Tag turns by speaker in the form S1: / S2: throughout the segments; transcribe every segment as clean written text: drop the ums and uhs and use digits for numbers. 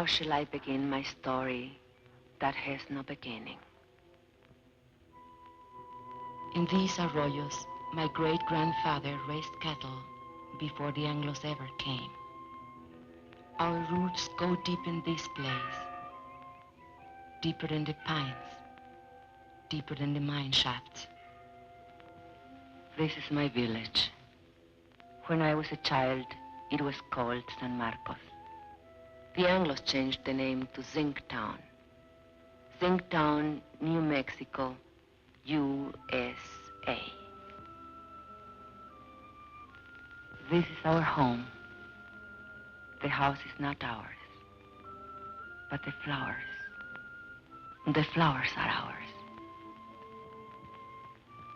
S1: How shall I begin my story that has no beginning?
S2: In these arroyos, my great-grandfather raised cattle before the Anglos ever came. Our roots go deep in this place, deeper than the pines, deeper than the mine shafts.
S1: This is my village. When I was a child, it was called San Marcos. The Anglos changed the name to Zinc Town. Zinc Town, New Mexico, USA. This is our home. The house is not ours, but the flowers. The flowers are ours.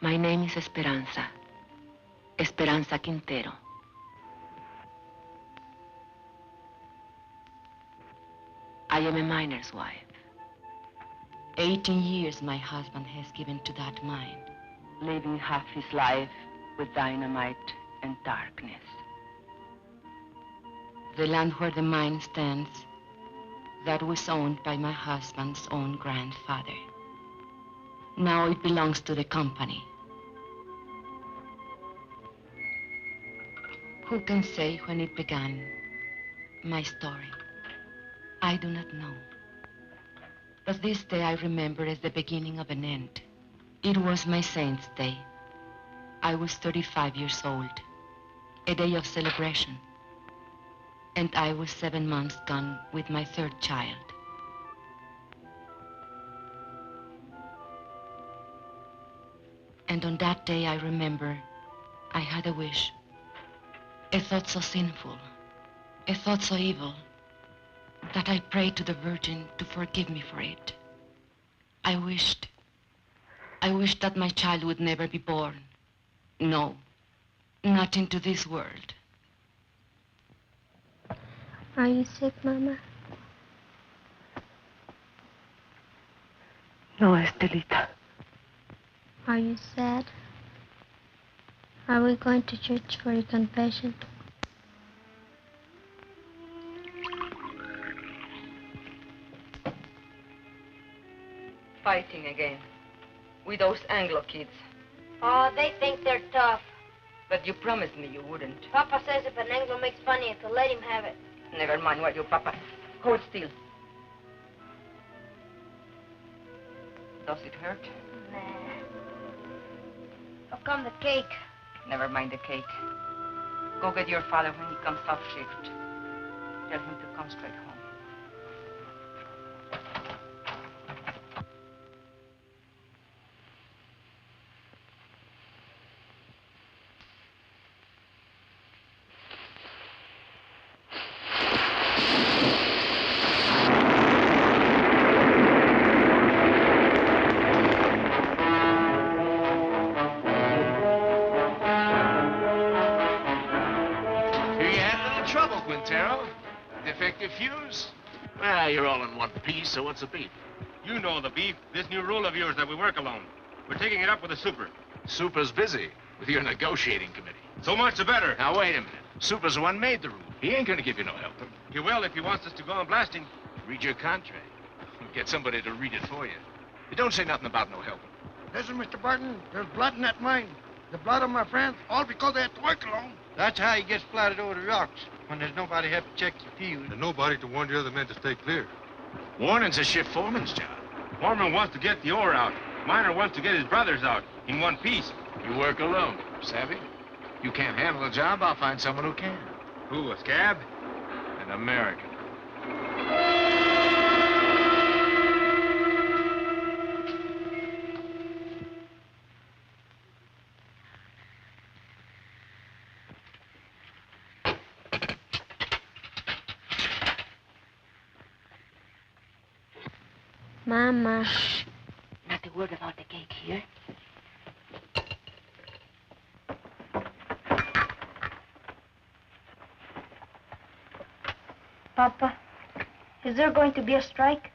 S1: My name is Esperanza. Esperanza Quintero. I am a miner's wife.
S2: 18 years my husband has given to that mine.
S1: Living half his life with dynamite and darkness.
S2: The land where the mine stands, that was owned by my husband's own grandfather. Now it belongs to the company. Who can say when it began, my story? I do not know. But this day I remember as the beginning of an end. It was my saint's day. I was 35 years old, a day of celebration. And I was 7 months gone with my third child. And on that day I remember I had a wish, a thought so sinful, a thought so evil, that I prayed to the Virgin to forgive me for it. I wished that my child would never be born. No, not into this world.
S3: Are you sick, Mama?
S1: No, Estelita.
S3: Are you sad? Are we going to church for your confession?
S1: Fighting again. With those Anglo kids.
S3: Oh, they think they're tough.
S1: But you promised me you wouldn't.
S3: Papa says if an Anglo makes fun of you, to let him have it.
S1: Never mind what your papa. Hold still. Does it hurt?
S3: Nah. How come the cake?
S1: Never mind the cake. Go get your father when he comes off shift. Tell him to come straight home.
S4: Defective fuse? Well, you're all in one piece, so what's the beef?
S5: You know the beef. This new rule of yours that we work alone. We're taking it up with the super.
S4: Super's busy with your negotiating committee.
S5: So much the better.
S4: Now, wait a minute. Super's the one made the rule. He ain't gonna give you no help.
S5: He will if he wants us to go on blasting.
S4: Read your contract. Get somebody to read it for you. It don't say nothing about no help.
S6: Listen, Mr. Barton, there's blood in that mine. The blood of my friends, all because they have to work alone.
S7: That's how he gets splattered over the rocks, when there's nobody have to check the fuse.
S8: And nobody to warn the other men to stay clear.
S4: Warning's a shift foreman's job.
S5: Foreman wants to get the ore out. Miner wants to get his brothers out in one piece.
S4: You work alone, savvy? You can't handle a job, I'll find someone who can.
S5: Who, a scab?
S4: An American.
S3: Mama.
S1: Shh. Not a word about the cake here.
S3: Papa, is there going to be a strike?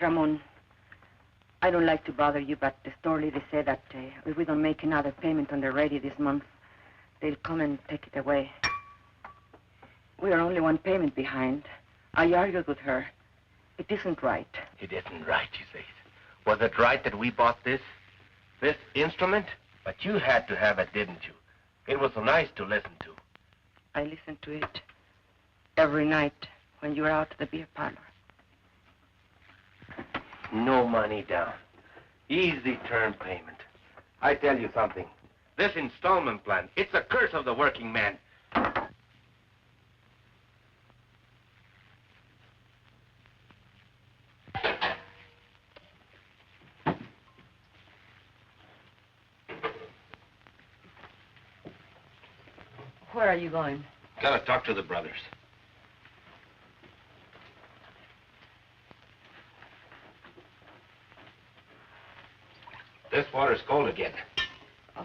S1: Ramon, I don't like to bother you, but the store lady said that if we don't make another payment on the radio this month, they'll come and take it away. We are only one payment behind. I argued with her. It isn't right.
S9: It isn't right, you say. Was it right that we bought this instrument? But you had to have it, didn't you? It was so nice to listen to.
S1: I listen to it every night when you're out at the beer parlor.
S9: No money down. Easy term payment. I tell you something. This installment plan, it's a curse of the working man.
S1: Where are you going?
S9: Gotta talk to the brothers. This water's cold again.
S1: Oh,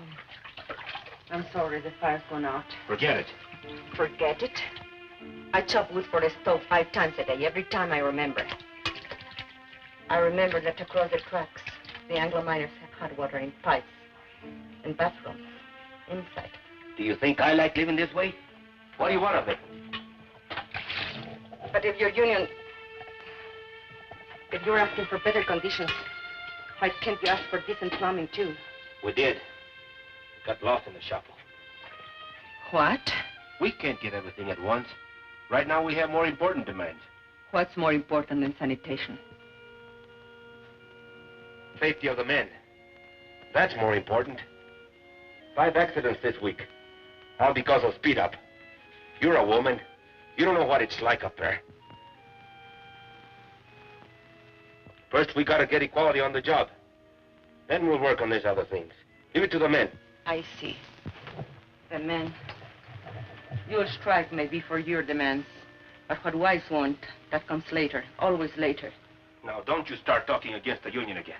S1: I'm sorry, the fire's gone out.
S9: Forget it.
S1: Forget it? I chop wood for the stove 5 times a day, every time I remember. I remember that across the tracks, the Anglo miners have hot water in pipes and bathrooms inside.
S9: Do you think I like living this way? What do you want of it?
S1: But if your union, if you're asking for better conditions, why can't you ask for decent plumbing, too?
S9: We did. Got lost in the shuffle.
S1: What?
S9: We can't get everything at once. Right now, we have more important demands.
S1: What's more important than sanitation?
S9: Safety of the men. That's more important. 5 accidents this week. All because of speed up. You're a woman. You don't know what it's like up there. First, we gotta get equality on the job. Then we'll work on these other things. Leave it to the men.
S1: I see. The men. Your strike may be for your demands, but what wives want, that comes later, always later.
S9: Now, don't you start talking against the union again.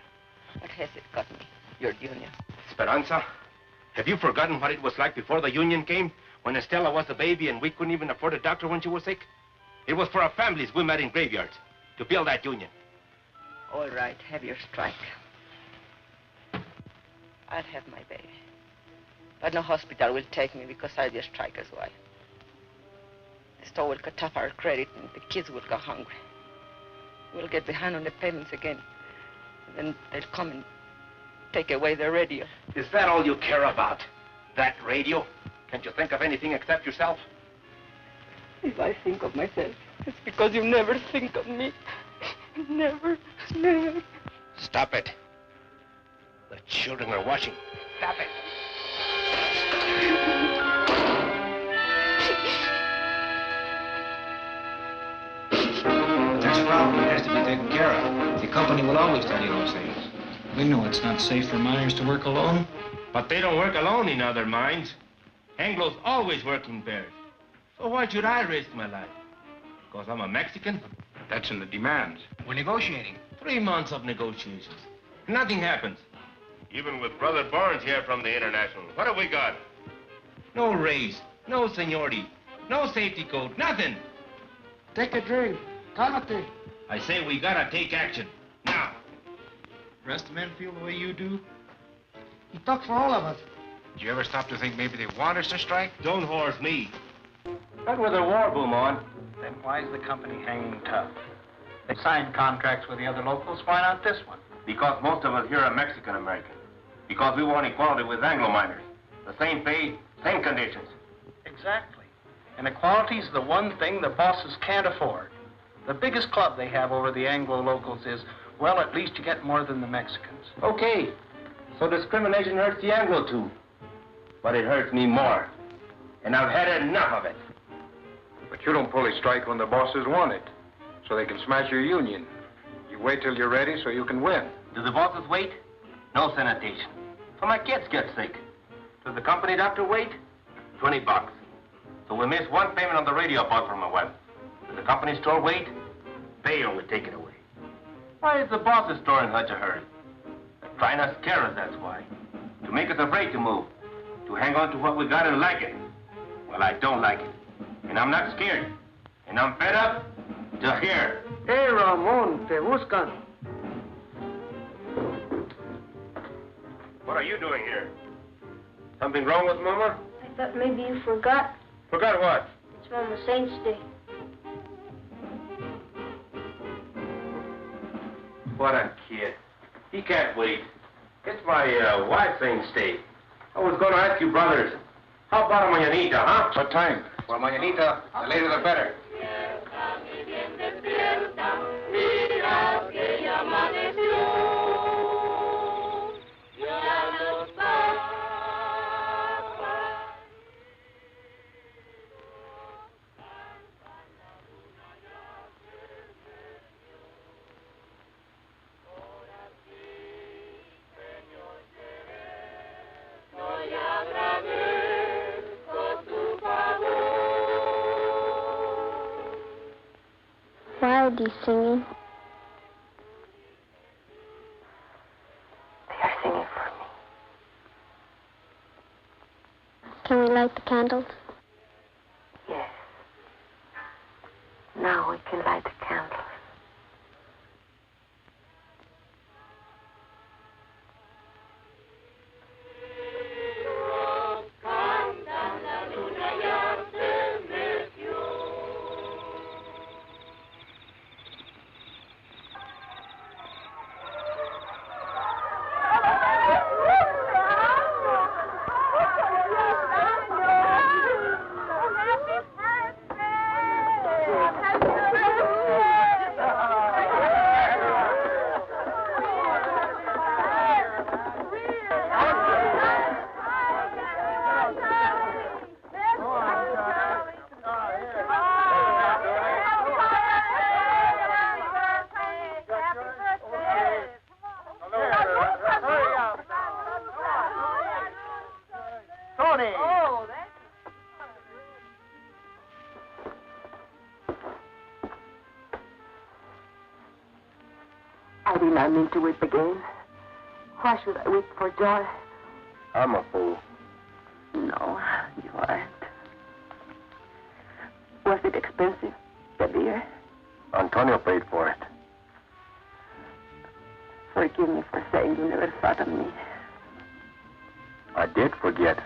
S1: What has it got me, your union?
S9: Esperanza, have you forgotten what it was like before the union came? When Estella was a baby and we couldn't even afford a doctor when she was sick? It was for our families we met in graveyards to build that union.
S1: All right, have your strike. I'll have my baby. But no hospital will take me because I'll be a striker's wife. The store will cut off our credit and the kids will go hungry. We'll get behind on the payments again. And then they'll come and take away the radio.
S9: Is that all you care about? That radio? Can't you think of anything except yourself?
S1: If I think of myself, it's because you never think of me. Never, never.
S9: Stop it. The children are watching. Stop it.
S10: That's a problem. It has to be taken care of. The company will always tell you those things. We know it's not safe for miners to work alone.
S5: But they don't work alone in other mines. Anglo's always work in pairs. So why should I risk my life? Because I'm a Mexican?
S10: That's in the demands. We're negotiating.
S5: 3 months of negotiations. Nothing happens.
S9: Even with Brother Barnes here from the International, what have we got?
S5: No raise, no seniority, no safety code, nothing.
S6: Take a drink. Cálmate.
S5: I say we gotta take action. Now.
S10: The rest of the men feel the way you do?
S6: He talks for all of us.
S10: Did you ever stop to think maybe they want us to strike?
S5: Don't horse me.
S9: But with a war boom on.
S11: Then why is the company hanging tough? They signed contracts with the other locals. Why not this one?
S9: Because most of us here are Mexican-American. Because we want equality with Anglo miners. The same pay, same conditions.
S11: Exactly. And equality's the one thing the bosses can't afford. The biggest club they have over the Anglo locals is, well, at least you get more than the Mexicans.
S9: Okay. So discrimination hurts the Anglo too. But it hurts me more. And I've had enough of it.
S8: But you don't pull a strike when the bosses want it, so they can smash your union. You wait till you're ready so you can win.
S9: Do the bosses wait? No sanitation. So my kids get sick. Does the company doctor wait? $20. So we miss one payment on the radio I bought for my wife. Does the company store wait? They only take it away. Why is the boss's store in such a hurry? They're trying to scare us, that's why. To make us afraid to move. To hang on to what we got and like it. Well, I don't like it. And I'm not scared. And I'm fed up to here.
S6: Hey, Ramon, te buscan.
S9: What are you doing here? Something wrong with Mama?
S3: I thought maybe you forgot.
S9: Forgot what?
S3: The It's Mama Saint's Day.
S9: What a kid. He can't wait. It's my wife's Saint's Day. I was going to ask you, brothers, how about a mañanita, huh?
S8: What time?
S9: Well, mañanita, the later the better.
S3: Why are they singing?
S1: They are singing for me.
S3: Can we light the candles?
S1: Yes. Now we can light the candles. I did not mean to weep again. Why should I weep for joy?
S9: I'm a fool.
S1: No, you aren't. Was it expensive, the beer?
S9: Antonio paid for it.
S1: Forgive me for saying you never thought of me.
S9: I did forget.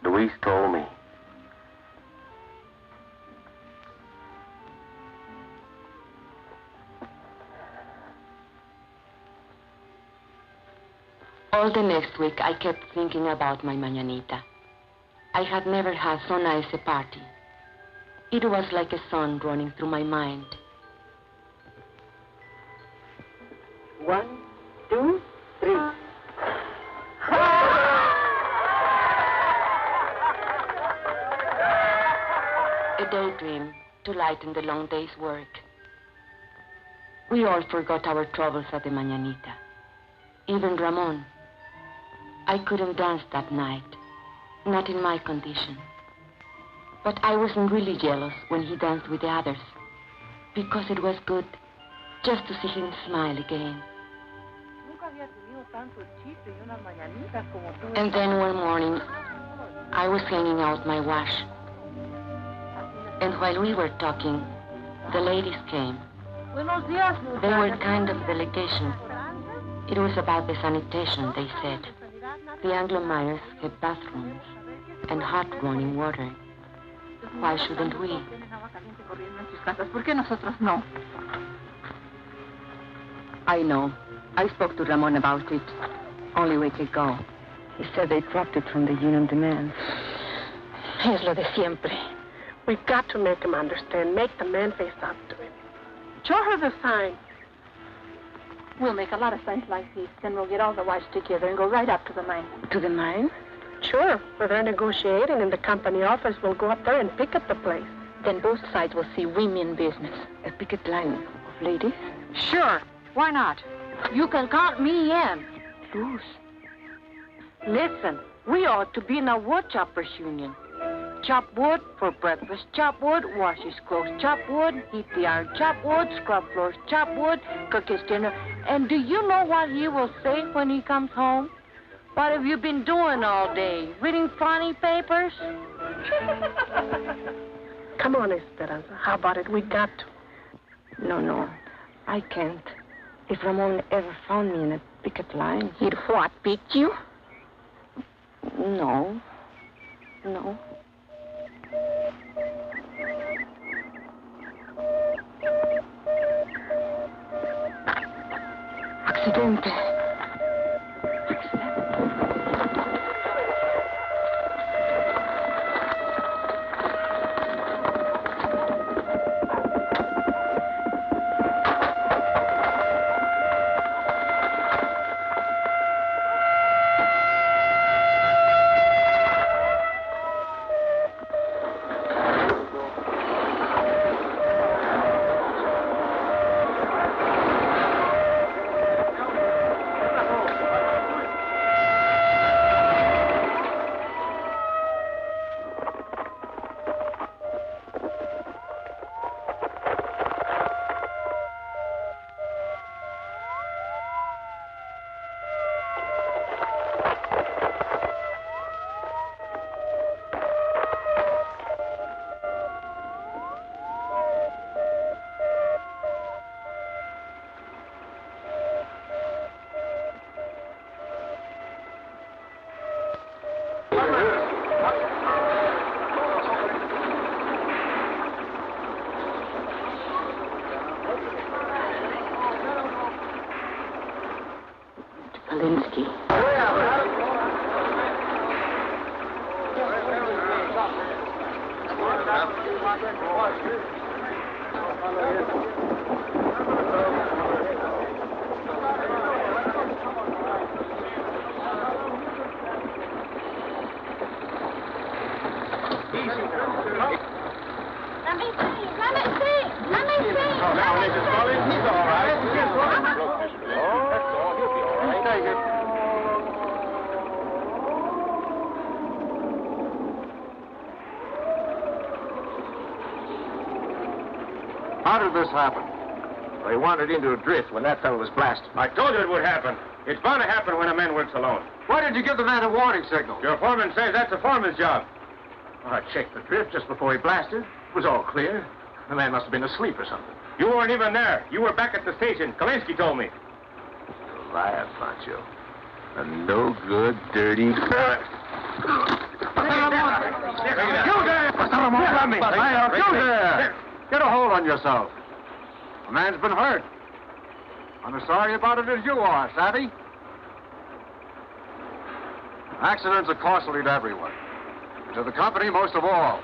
S9: Luis told me.
S2: All the next week, I kept thinking about my mañanita. I had never had so nice a party. It was like a song running through my mind.
S1: 1, 2, 3.
S2: A daydream to lighten the long day's work. We all forgot our troubles at the mañanita. Even Ramon. I couldn't dance that night, not in my condition. But I wasn't really jealous when he danced with the others, because it was good just to see him smile again. And then one morning, I was hanging out my wash. And while we were talking, the ladies came. They were kind of delegation. It was about the sanitation, they said. The Anglo-Myers had bathrooms and hot running water. Why shouldn't we? I know. I spoke to Ramon about it only a week ago. He said they dropped it from the union demands.
S12: Es lo de siempre. We've got to make him understand. Make the man face up to him. Show her the sign. We'll make a lot of signs like these. Then we'll get all the wives together and go right up to the mine.
S2: To the mine?
S12: Sure. Where they're negotiating in the company office, we'll go up there and picket the place.
S2: Then both sides will see women business. A picket line of ladies?
S12: Sure. Why not? You can count me in.
S2: Luz.
S12: Listen, we ought to be in a wood choppers union. Chop wood for breakfast, chop wood, wash his clothes, chop wood, heat the iron, chop wood, scrub floors, chop wood, cook his dinner. And do you know what he will say when he comes home? What have you been doing all day? Reading funny papers? Come on, Esperanza. How about it? We got to.
S2: No. I can't. If Ramon ever found me in a picket line...
S12: He'd what, beat you?
S2: No.
S12: Accidente. Alinsky.
S8: How did this happen? They wandered into a drift when that fellow was blasted.
S5: I told you it would happen. It's bound to happen when a man works alone.
S8: Why didn't you give the man a warning signal?
S5: Your foreman says that's a foreman's job.
S8: I checked the drift just before he blasted. It was all clear. The man must have been asleep or something.
S5: You weren't even there. You were back at the station. Kalinsky told me.
S8: Liar, Pancho. A no-good, dirty... You there! You there! Get a hold on yourself. The man's been hurt. I'm as sorry about it as you are, savvy? Accidents are costly to everyone. To the company, most of all.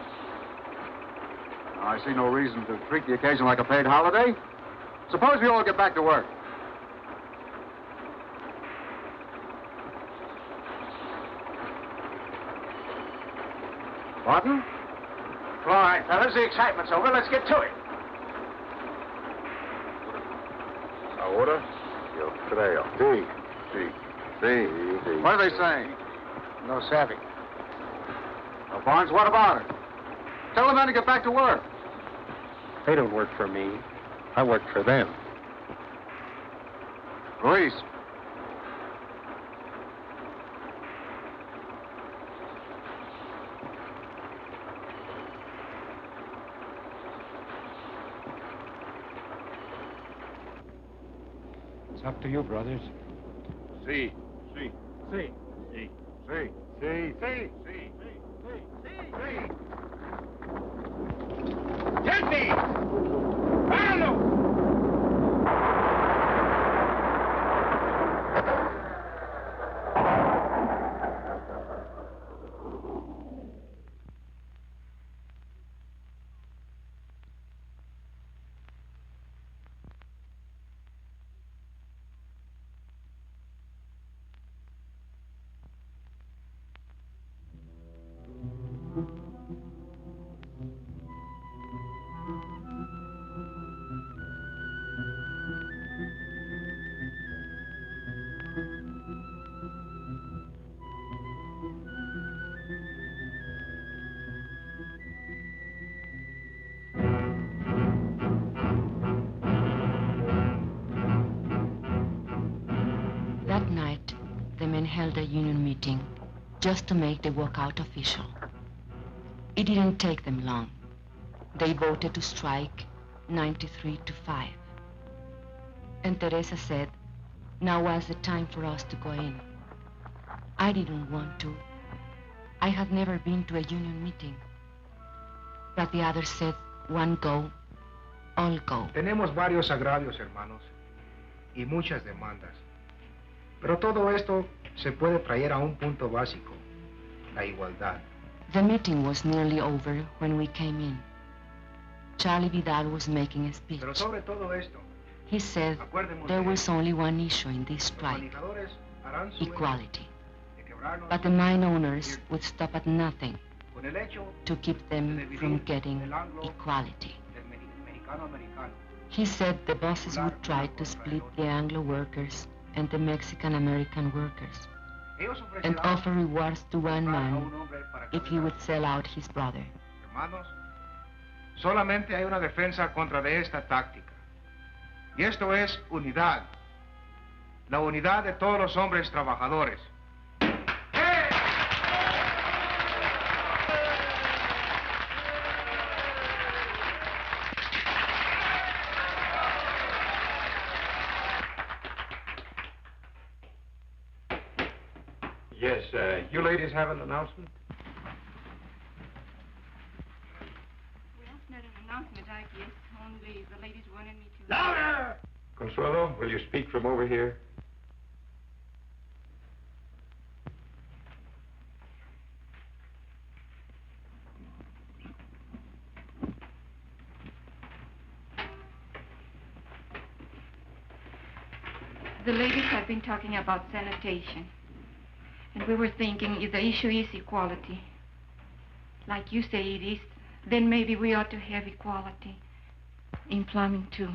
S8: Now, I see no reason to treat the occasion like a paid holiday. Suppose we all get back to work. Martin?
S11: All right, fellas, the excitement's over. Let's get to it.
S8: Ahora, yo creo. Sí, sí, sí. What are they saying?
S11: No savvy.
S8: Well, Barnes, what about it? Tell the men to get back to work.
S11: They don't work for me. I work for them.
S8: Luis.
S10: It's up to you, brothers.
S8: Sí. Sí.
S11: See.
S8: Sí. Sí. Sí. Sí. Sí. Sí.
S5: Gente! ¡Páralo!
S2: That night, the men held a union meeting just to make the walkout official. It didn't take them long. They voted to strike 93-5. And Teresa said, now was the time for us to go in. I didn't want to. I had never been to a union meeting. But the others said, one go, all go.
S13: Tenemos varios agravios, hermanos, y muchas demandas.
S10: Pero todo esto se puede traer a un punto básico, la igualdad.
S2: The meeting was nearly over when we came in. Charlie Vidal was making a speech.
S10: Pero sobre todo esto,
S2: he said there was only one issue in this strike, equality. But the mine owners would stop at nothing to keep them from getting equality. He said the bosses would try to split the Anglo workers and the Mexican-American workers and offer rewards to one man if he would sell out his brother.
S5: Hermanos, solamente hay una defensa contra de esta táctica. Y esto es unidad. La unidad de todos los hombres trabajadores.
S13: Yes, you ladies have an announcement?
S14: Well, not an announcement, I guess. Only the ladies wanted me to...
S13: Louder! Consuelo, will you speak from over here?
S14: The ladies have been talking about sanitation. And we were thinking if the issue is equality, like you say it is, then maybe we ought to have equality in plumbing too.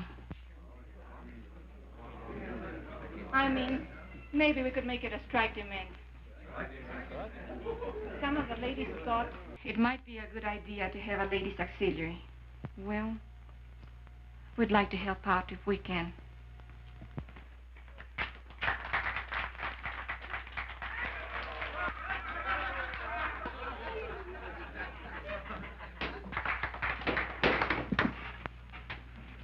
S14: I mean, maybe we could make it a strike demand. Some of the ladies thought it might be a good idea to have a ladies' auxiliary. Well, we'd like to help out if we can.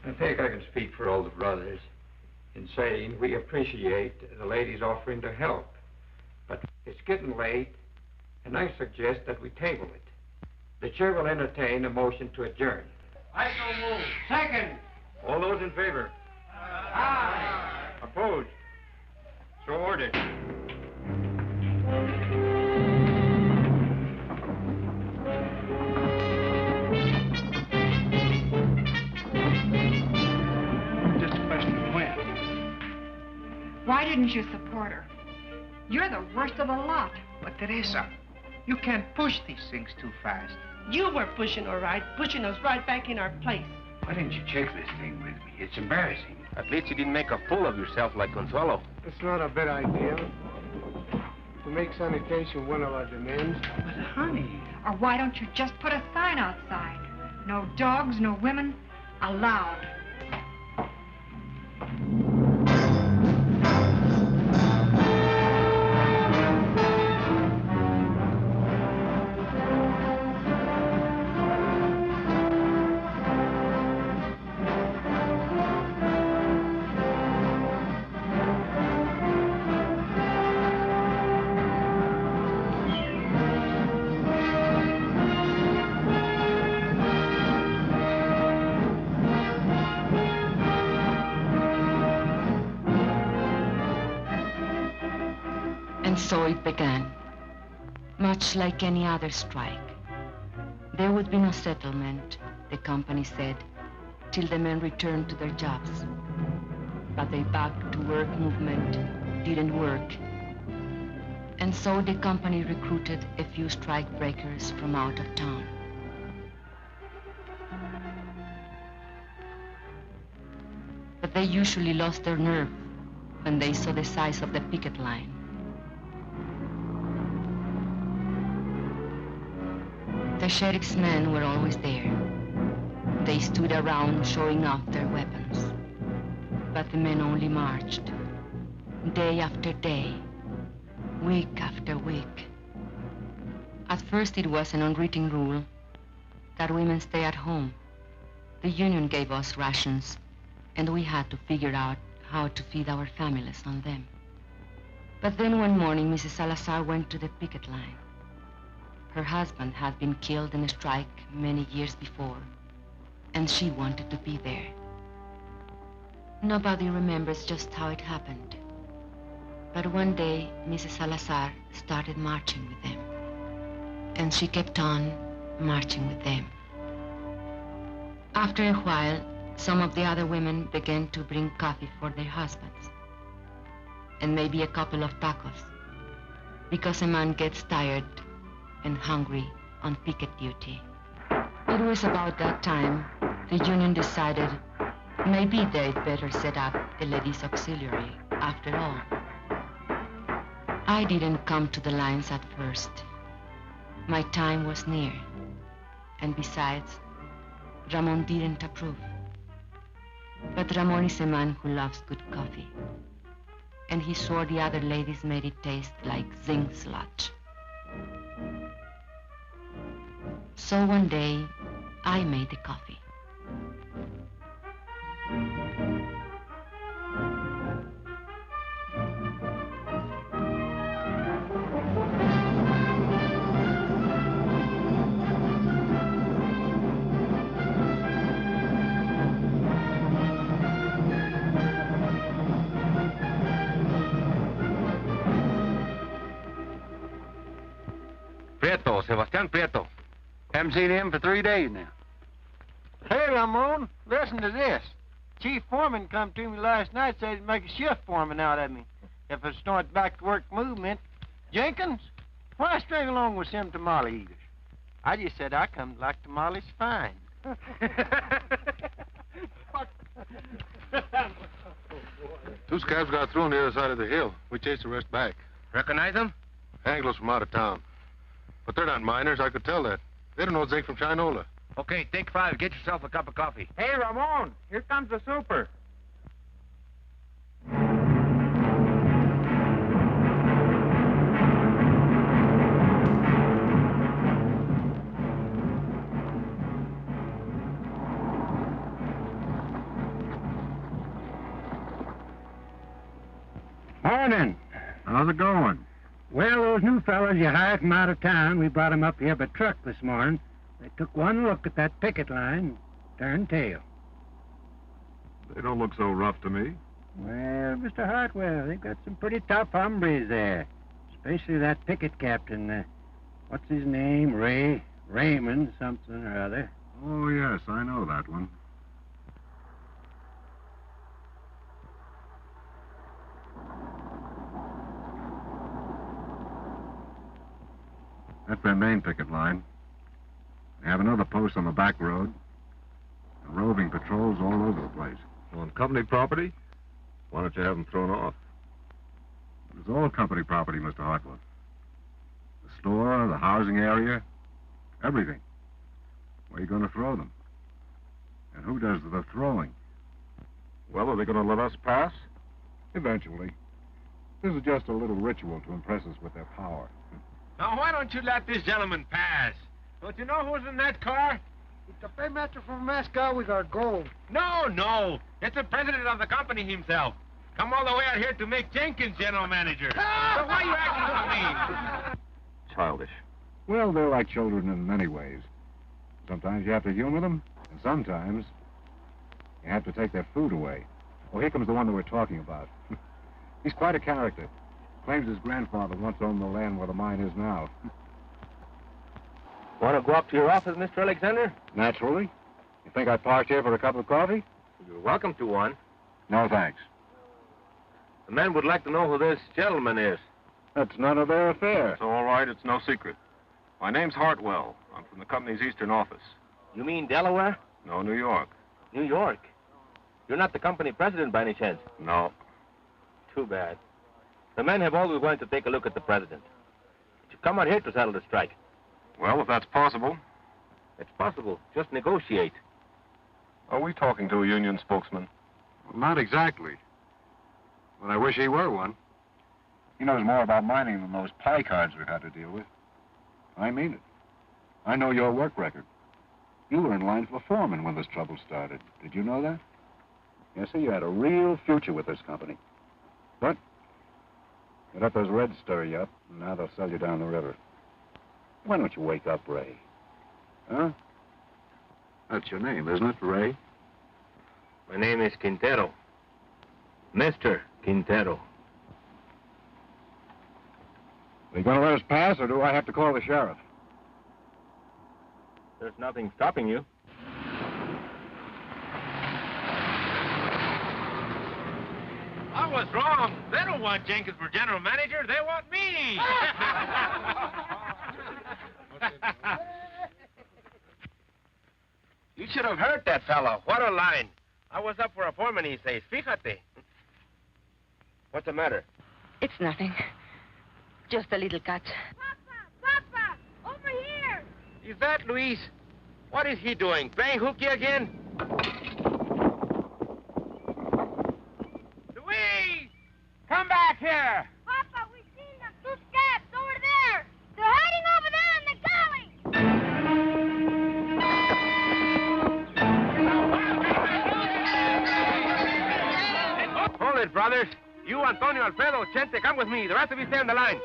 S13: I think I can speak for all the brothers in saying we appreciate the ladies offering to help. But it's getting late, and I suggest that we table it. The chair will entertain a motion to adjourn.
S6: I so move. Second.
S13: All those in favor?
S6: Aye.
S13: Opposed? So ordered.
S14: Why didn't you support her? You're the worst of the lot.
S15: But Teresa, you can't push these things too fast.
S16: You were pushing her right, pushing us right back in our place.
S15: Why didn't you check this thing with me? It's embarrassing.
S9: At least you didn't make a fool of yourself like Consuelo.
S17: It's not a bad idea to make sanitation one of our demands.
S15: But honey...
S14: Or why don't you just put a sign outside? No dogs, no women, allowed.
S2: And so it began, much like any other strike. There would be no settlement, the company said, till the men returned to their jobs. But the back-to-work movement didn't work. And so the company recruited a few strike breakers from out of town. But they usually lost their nerve when they saw the size of the picket line. The sheriff's men were always there. They stood around showing off their weapons. But the men only marched, day after day, week after week. At first it was an unwritten rule that women stay at home. The union gave us rations, and we had to figure out how to feed our families on them. But then one morning, Mrs. Salazar went to the picket line. Her husband had been killed in a strike many years before, and she wanted to be there. Nobody remembers just how it happened. But one day, Mrs. Salazar started marching with them. And she kept on marching with them. After a while, some of the other women began to bring coffee for their husbands. And maybe a couple of tacos. Because a man gets tired and hungry on picket duty. It was about that time the union decided maybe they'd better set up a ladies' auxiliary after all. I didn't come to the lines at first. My time was near. And besides, Ramon didn't approve. But Ramon is a man who loves good coffee. And he swore the other ladies made it taste like zinc sludge. So one day, I made the coffee.
S9: Prieto, Sebastian Prieto. Haven't seen him for 3 days now.
S6: Hey, Ramon, listen to this. Chief Foreman come to me last night, said he'd make a shift foreman out of me if I start back to work movement. Jenkins, why string along with some tamale eaters? I just said I come to like tamales fine.
S18: Two scabs got through on the other side of the hill. We chased the rest back.
S9: Recognize them?
S18: Anglos from out of town. But they're not miners, I could tell that. They don't know zinc from Chinola.
S9: Okay, take 5. Get yourself a cup of coffee.
S19: Hey, Ramon, here comes the super.
S20: Morning.
S21: How's it going?
S20: Well, those new fellas you hired from out of town, we brought them up here by truck this morning. They took one look at that picket line, turned tail.
S21: They don't look so rough to me.
S20: Well, Mr. Hartwell, they've got some pretty tough hombres there. Especially that picket captain, what's his name? Raymond something or other.
S21: Oh, yes, I know that one. That's their main picket line. They have another post on the back road. And roving patrols all over the place. On company property? Why don't you have them thrown off? It's all company property, Mr. Hartwell. The store, the housing area, everything. Where are you going to throw them? And who does the throwing? Well, are they going to let us pass? Eventually. This is just a little ritual to impress us with their power.
S9: Now, why don't you let this gentleman pass? Don't you know who's in that car?
S6: It's the paymaster from Moscow with our gold.
S9: No. It's the president of the company himself. Come all the way out here to make Jenkins general manager. So why are you acting so mean?
S21: Childish. Well, they're like children in many ways. Sometimes you have to humor them, and sometimes you have to take their food away. Oh, here comes the one that we're talking about. He's quite a character. Claims his grandfather once owned the land where the mine is now.
S9: Want to go up to your office, Mr. Alexander?
S21: Naturally. You think I parked here for a cup of coffee?
S9: You're welcome to one.
S21: No, thanks.
S9: The men would like to know who this gentleman is.
S21: That's none of their affair.
S18: It's all right. It's no secret. My name's Hartwell. I'm from the company's eastern office.
S9: You mean Delaware?
S18: No, New York.
S9: New York? You're not the company president by any chance?
S18: No.
S9: Too bad. The men have always wanted to take a look at the president. But you've come out here to settle the strike.
S18: Well, if that's possible.
S9: It's possible. Just negotiate.
S18: Are we talking to a union spokesman?
S21: Well, not exactly. But I wish he were one. He knows more about mining than those pie cards we've had to deal with. I mean it. I know your work record. You were in line for foreman when this trouble started. Did you know that? Yes, sir, you had a real future with this company. But you let those Reds stir you up, and now they'll sell you down the river. Why don't you wake up, Ray? Huh? That's your name, isn't it, Ray?
S9: My name is Quintero. Mr. Quintero.
S21: Are you going to let us pass, or do I have to call the sheriff?
S9: There's nothing stopping you. I was wrong. They don't want Jenkins for general manager. They want me. You should have heard that fellow. What a line. I was up for appointment, he says. Fíjate. What's the matter?
S2: It's nothing. Just a little cut.
S12: Papa! Over here!
S9: Is that Luis? What is he doing? Playing hooky again? Luis! Come back here!
S12: Papa, we've seen them. Two scabs over there. They're hiding over there in the galley.
S9: Hold it, brothers. You, Antonio, Alfredo, Chente, come with me. The rest of you stay on the line.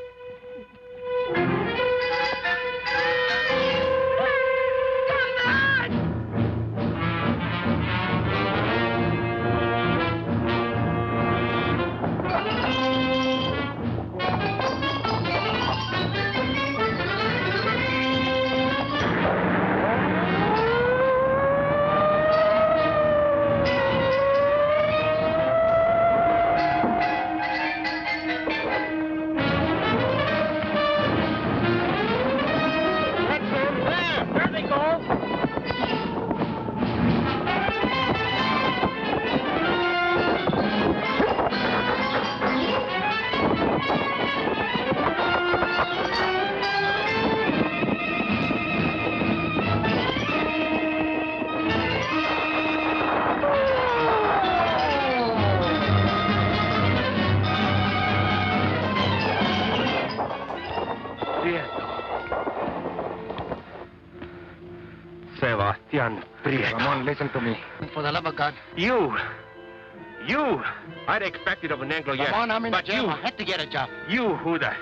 S9: Sebastian Prieto.
S21: Ramon, listen to me.
S9: For the love of God. You! I'd expect it of an Anglo, yes.
S6: Ramon, I'm in
S9: but
S6: jail.
S9: you,
S6: I had to get a job.
S9: You, Judas.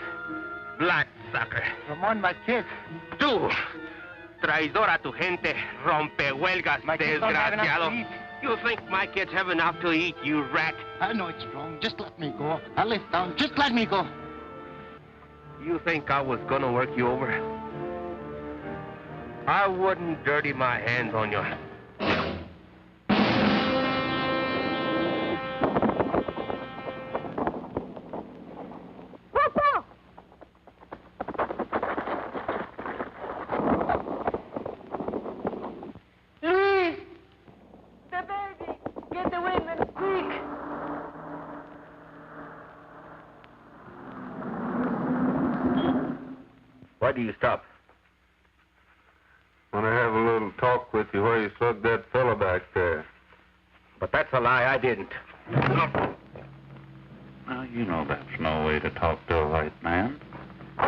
S9: Black sucker.
S6: Ramon, my kids.
S9: Tú, traidor a tu gente, rompehuelgas, desgraciado. You think my kids have enough to eat, you rat?
S6: I know it's wrong. Just let me go. I live down. Just let me go.
S9: You think I was gonna work you over? I wouldn't dirty my hands on you.
S12: Luis! The baby! Get the women, quick!
S9: Why do you stop?
S18: Want to have a little talk with you where you slugged that fella back there.
S9: But that's a lie. I didn't.
S7: Now, you know that's no way to talk to a white man.
S12: No!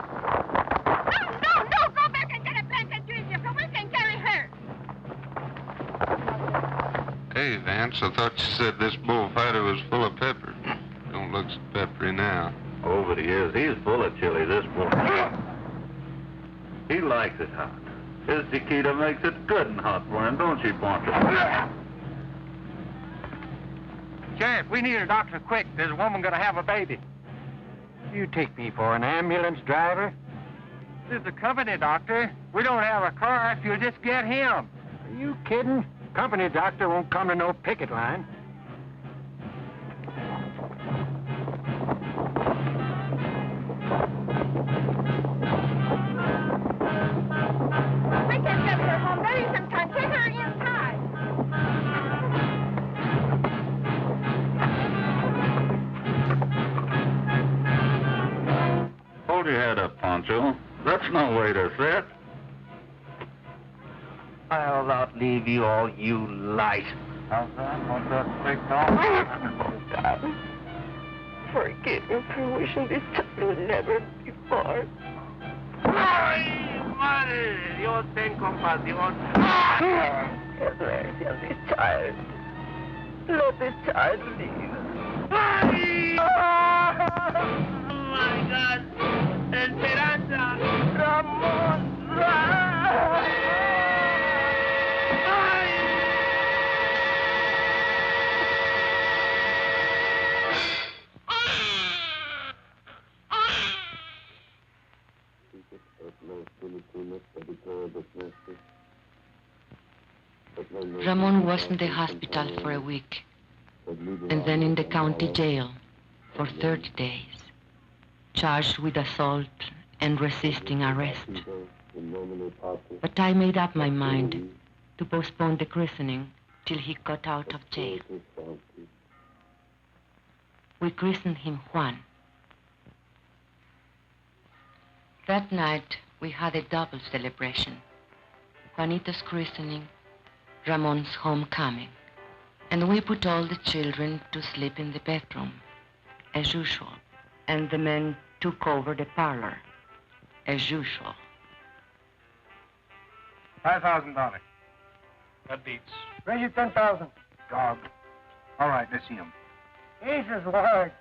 S12: Go back and get a blanket, Junior, so we can carry her!
S18: Hey, Vance, I thought you said this bullfighter was full of pepper. Don't look so peppery now.
S7: Oh, but he is. He's full of chili, this boy. He likes it hot. His Chiquita makes it good and hot for him, don't she, Poncho?
S6: Sheriff, we need a doctor quick. There's a woman gonna have a baby. You take me for an ambulance driver? This is a company doctor. We don't have a car if you'll just get him. Are you kidding? Company doctor won't come to no picket line.
S12: We can get her home. There is some time. Take her inside.
S7: Hold your head up, Poncho. That's no way to sit.
S9: I'll outlive you all, you light.
S7: How's that? Want that quick dog?
S12: God, forgive me for wishing this time would never be born.
S9: ¡Ay, madre! Dios ten compasión.
S12: Have mercy on this child. Let this child live.
S9: ¡Ay! Oh, my God! Esperanza! Ramón!
S2: Ramon was in the hospital for a week, and then in the county jail for 30 days, charged with assault and resisting arrest. But I made up my mind to postpone the christening till he got out of jail. We christened him Juan. That night, we had a double celebration. Juanito's christening, Ramon's homecoming. And we put all the children to sleep in the bedroom, as usual. And the men took over the parlor, as usual.
S5: $5,000.
S11: That beats.
S17: Raise it 10,000.
S5: Dog. All right, let's see him.
S17: Jesus, Lord.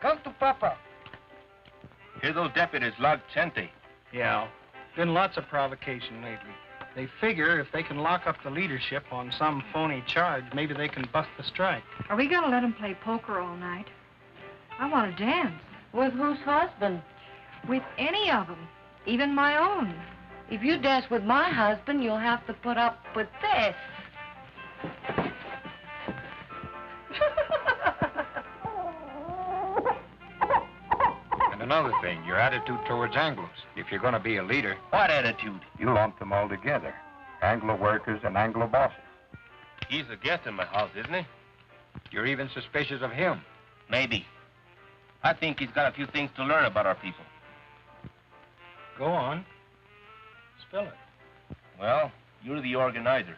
S17: Come to Papa.
S9: Hear those deputies log Chente.
S11: Yeah. Been lots of provocation lately. They figure if they can lock up the leadership on some phony charge, maybe they can bust the strike.
S14: Are we going to let them play poker all night? I want to dance.
S12: With whose husband?
S14: With any of them, even my own.
S12: If you dance with my husband, you'll have to put up with this.
S21: And another thing, your attitude towards Anglos. If you're going to be a leader...
S9: What attitude?
S21: You lump them all together. Anglo workers and Anglo bosses.
S9: He's a guest in my house, isn't he?
S21: You're even suspicious of him.
S9: Maybe. I think he's got a few things to learn about our people.
S11: Go on. Spill it.
S9: Well, you're the organizer.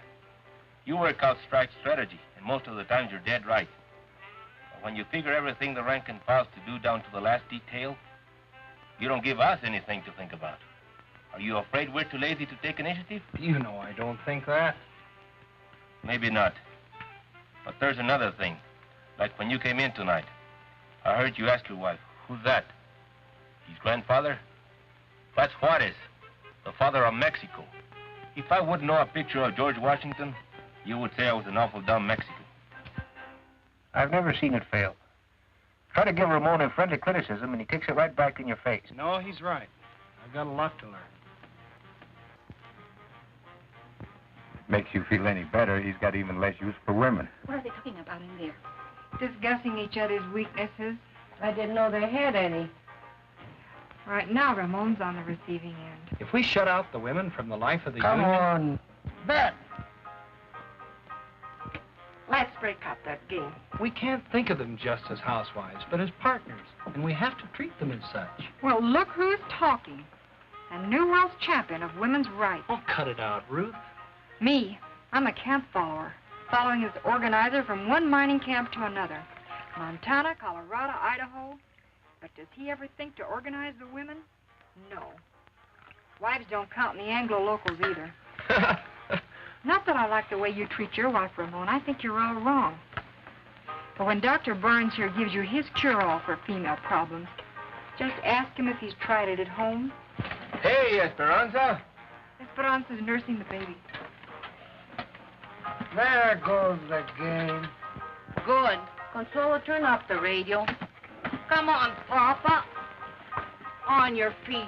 S9: You work out strike strategy, and most of the times you're dead right. But when you figure everything the rank and file's to do down to the last detail, you don't give us anything to think about. Are you afraid we're too lazy to take initiative?
S11: You know I don't think that.
S9: Maybe not. But there's another thing. Like when you came in tonight, I heard you ask your wife, who's that? His grandfather? That's Juarez, the father of Mexico. If I wouldn't know a picture of George Washington, you would say I was an awful dumb Mexican.
S5: I've never seen it fail. Try to give Ramon a friendly criticism, and he kicks it right back in your face.
S11: No, he's right. I've got a lot to learn.
S21: Makes you feel any better, he's got even less use for women.
S14: What are they talking about in there? Discussing each other's weaknesses.
S12: I didn't know they had any.
S14: Right now, Ramon's on the receiving end.
S11: If we shut out the women from the life of the
S17: Come
S11: union...
S17: on. Bet.
S16: Let's break up that game.
S11: We can't think of them just as housewives, but as partners. And we have to treat them as such.
S14: Well, look who's talking. A New World's champion of women's rights.
S11: Oh, cut it out, Ruth.
S14: Me. I'm a camp follower, following his organizer from one mining camp to another. Montana, Colorado, Idaho. But does he ever think to organize the women? No. Wives don't count in the Anglo-locals either. Not that I like the way you treat your wife, Ramon. I think you're all wrong. But when Dr. Barnes here gives you his cure-all for female problems, just ask him if he's tried it at home.
S9: Hey, Esperanza.
S14: Esperanza's nursing the baby.
S17: There goes the game.
S12: Good. Consuelo, turn up the radio. Come on, Papa. On your feet.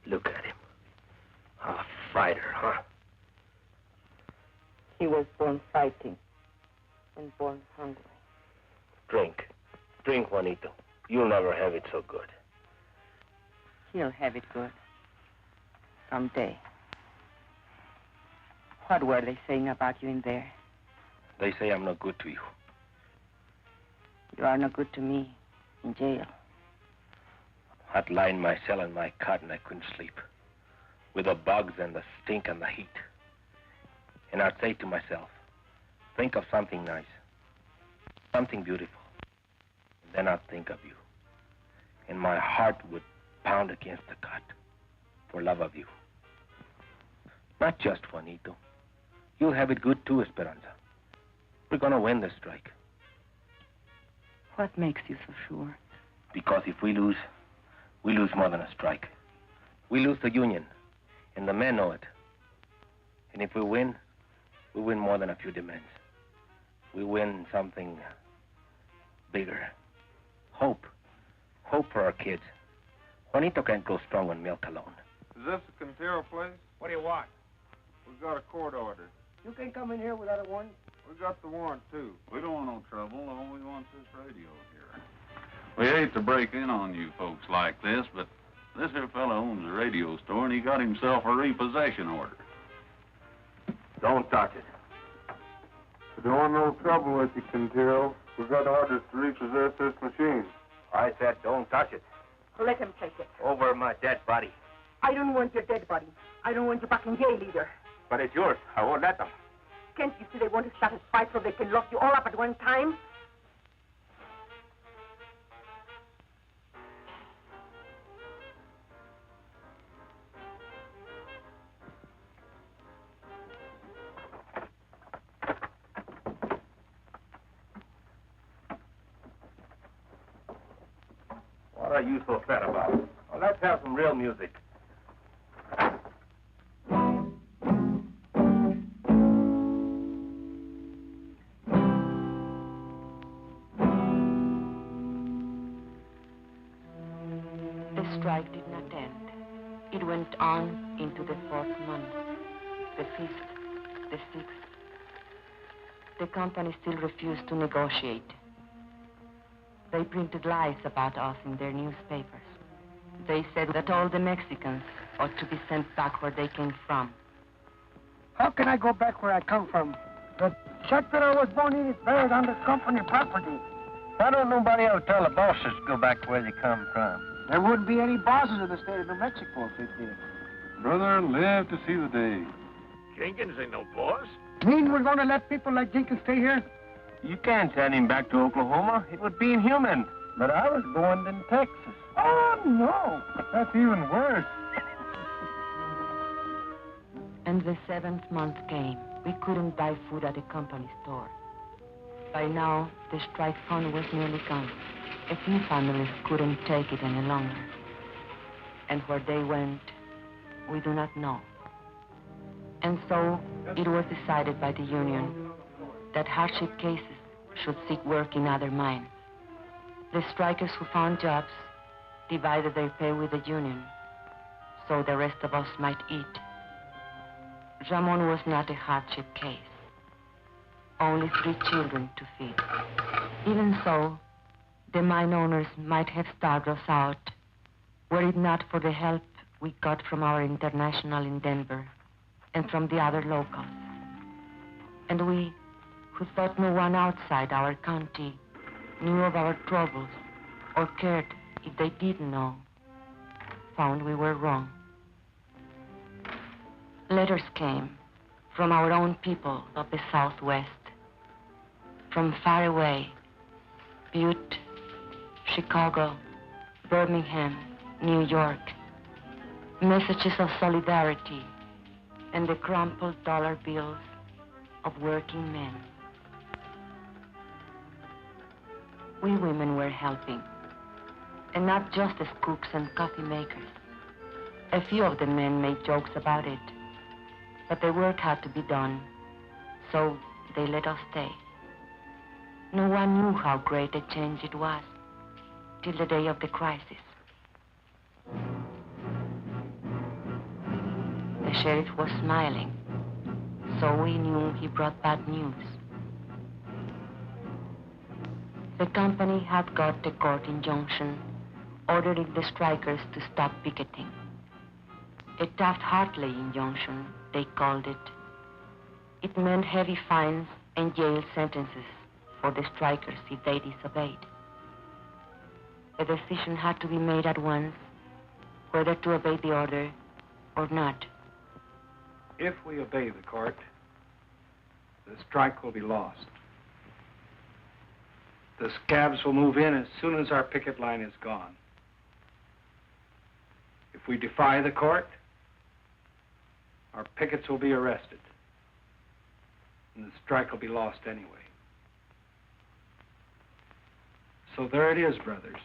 S9: Look at him. A fighter, huh?
S12: He was born fighting and born hungry.
S9: Drink. Drink, Juanito. You'll never have it so good.
S12: He'll have it good. Someday. What were they saying about you in there?
S9: They say I'm no good to you.
S12: You are no good to me in jail.
S9: I'd lie in my cell in my cot and I couldn't sleep. With the bugs and the stink and the heat. And I'd say to myself, think of something nice. Something beautiful. And then I'd think of you. And my heart would pound against the cot for love of you. Not just Juanito. You'll have it good too, Esperanza. We're gonna win this strike.
S1: What makes you so sure?
S9: Because if we lose more than a strike. We lose the union, and the men know it. And if we win more than a few demands. We win something bigger. Hope. Hope for our kids. Juanito can't go strong on milk alone.
S19: Is this the Quintero place?
S11: What do you want?
S19: We've got a court order.
S11: You can come in here without a warrant.
S19: We got the warrant, too.
S7: We don't want no trouble. All we want is this radio here. We hate to break in on you folks like this, but this here fella owns a radio store, and he got himself a repossession order.
S9: Don't touch it.
S19: We don't want no trouble with you, Quintero. We've got orders to repossess this machine.
S9: I said don't touch it.
S12: Let him take it.
S9: Over my dead body.
S12: I don't want your dead body. I don't want you back in jail either.
S9: But it's yours. I won't let them.
S12: Can't you see they want to start a fight so they can lock you all up at one time?
S9: What are you so fat about? Well, let's have some real music.
S2: The strike did not end. It went on into the 4th month, the 5th, the 6th. The company still refused to negotiate. They printed lies about us in their newspapers. They said that all the Mexicans ought to be sent back where they came from.
S11: How can I go back where I come from? The shack that I was born in is buried under company property.
S6: Why don't nobody ever tell the bosses to go back where they come from?
S11: There wouldn't be any bosses in the state of New Mexico if they did.
S19: Brother, live to see the day.
S6: Jenkins ain't no boss.
S11: Mean we're going to let people like Jenkins stay here?
S6: You can't send him back to Oklahoma. It would be inhuman. But I was born in Texas.
S11: Oh, no.
S19: That's even worse.
S2: And the 7th month came. We couldn't buy food at the company store. By now, the strike fund was nearly gone. A few families couldn't take it any longer. And where they went, we do not know. And so, it was decided by the union that hardship cases should seek work in other mines. The strikers who found jobs divided their pay with the union, so the rest of us might eat. Ramon was not a hardship case. Only 3 children to feed. Even so, the mine owners might have starved us out were it not for the help we got from our international in Denver and from the other locals. And we, who thought no one outside our county knew of our troubles or cared if they did know, found we were wrong. Letters came from our own people of the Southwest, from far away, Butte, Chicago, Birmingham, New York, messages of solidarity and the crumpled dollar bills of working men. We women were helping, and not just as cooks and coffee makers. A few of the men made jokes about it, but the work had to be done, so they let us stay. No one knew how great a change it was till the day of the crisis. The sheriff was smiling, so we knew he brought bad news. The company had got a court injunction ordering the strikers to stop picketing. A Taft-Hartley injunction, they called it. It meant heavy fines and jail sentences for the strikers if they disobeyed. A decision had to be made at once whether to obey the order or not.
S11: If we obey the court, the strike will be lost. The scabs will move in as soon as our picket line is gone. If we defy the court, our pickets will be arrested, and the strike will be lost anyway. So there it is, brothers.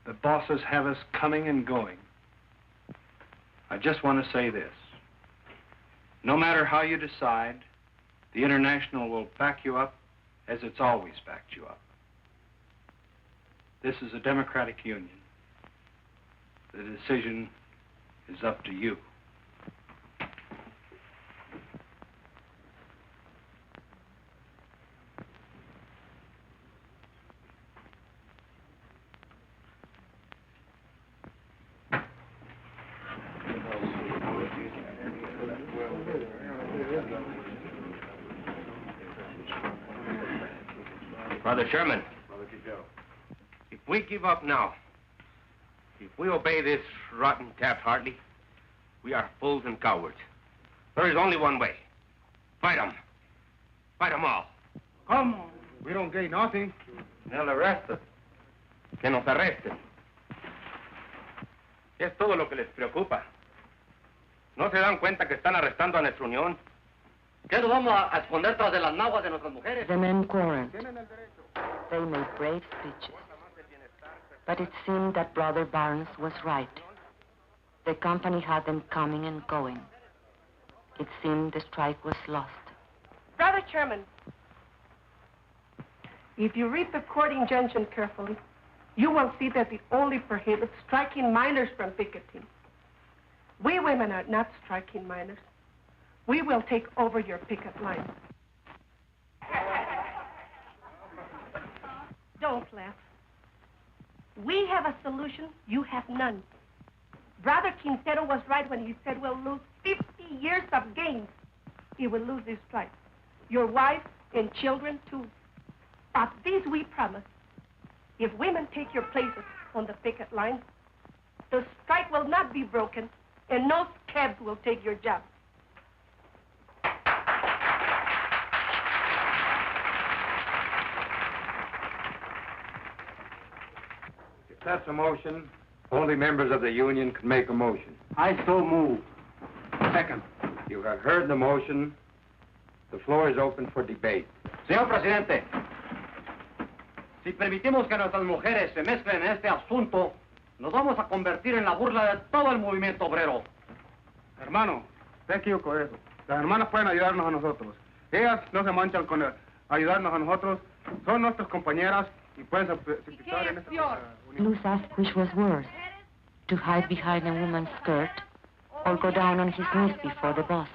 S11: The bosses have us coming and going. I just want to say this. No matter how you decide, the International will back you up as it's always backed you up. This is a democratic union. The decision is up to you.
S9: Brother Sherman, if we give up now, if we obey this rotten Taft-Hartley, we are fools and cowards. There is only one way. Fight them. Fight them all.
S5: Come on. We don't gain nothing.
S9: They'll arrest us. Que nos arresten. Es todo lo que les preocupa. ¿No se dan cuenta que están arrestando a nuestra unión?
S4: ¿Qué nos vamos a esconder tras de las naguas de nuestras mujeres?
S1: The men quarreled. They made brave speeches. But it seemed that Brother Barnes was right. The company had them coming and going. It seemed the strike was lost.
S16: Brother Chairman, if you read the court injunction carefully, you will see that it only prohibits striking minors from picketing. We women are not striking minors. We will take over your picket line. Don't laugh. We have a solution, you have none. Brother Quintero was right when he said we'll lose 50 years of gains if we lose this strike. Your wife and children, too. But this we promise. If women take your places on the picket line, the strike will not be broken, and no scabs will take your job.
S13: If that's a motion, only members of the union can make a motion.
S11: I so move. Second.
S13: You have heard the motion. The floor is open for debate.
S4: Señor Presidente, si permitimos que nuestras mujeres se mezclen en este asunto, nos vamos a convertir en la burla de todo el movimiento obrero.
S5: Hermano, te equivoco eso. Las hermanas pueden ayudarnos a nosotros. Ellas no se manchan con ayudarnos a nosotros. Son nuestras compañeras y pueden participar en esta unión.
S1: Luz asked which was worse, to hide behind a woman's skirt or go down on his knees before the boss.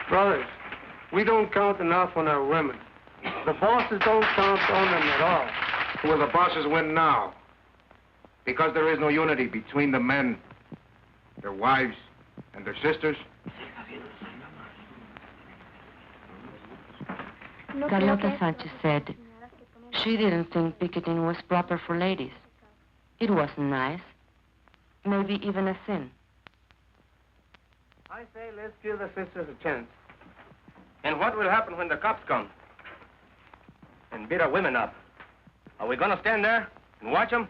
S17: Brothers, we don't count enough on our women. The bosses don't count on them at all.
S5: Will the bosses win now? Because there is no unity between the men, their wives, and their sisters?
S1: Carlota Sanchez said she didn't think picketing was proper for ladies. It wasn't nice, maybe even a sin.
S17: I say let's give the sisters a chance.
S9: And what will happen when the cops come and beat our women up? Are we going to stand there and watch them?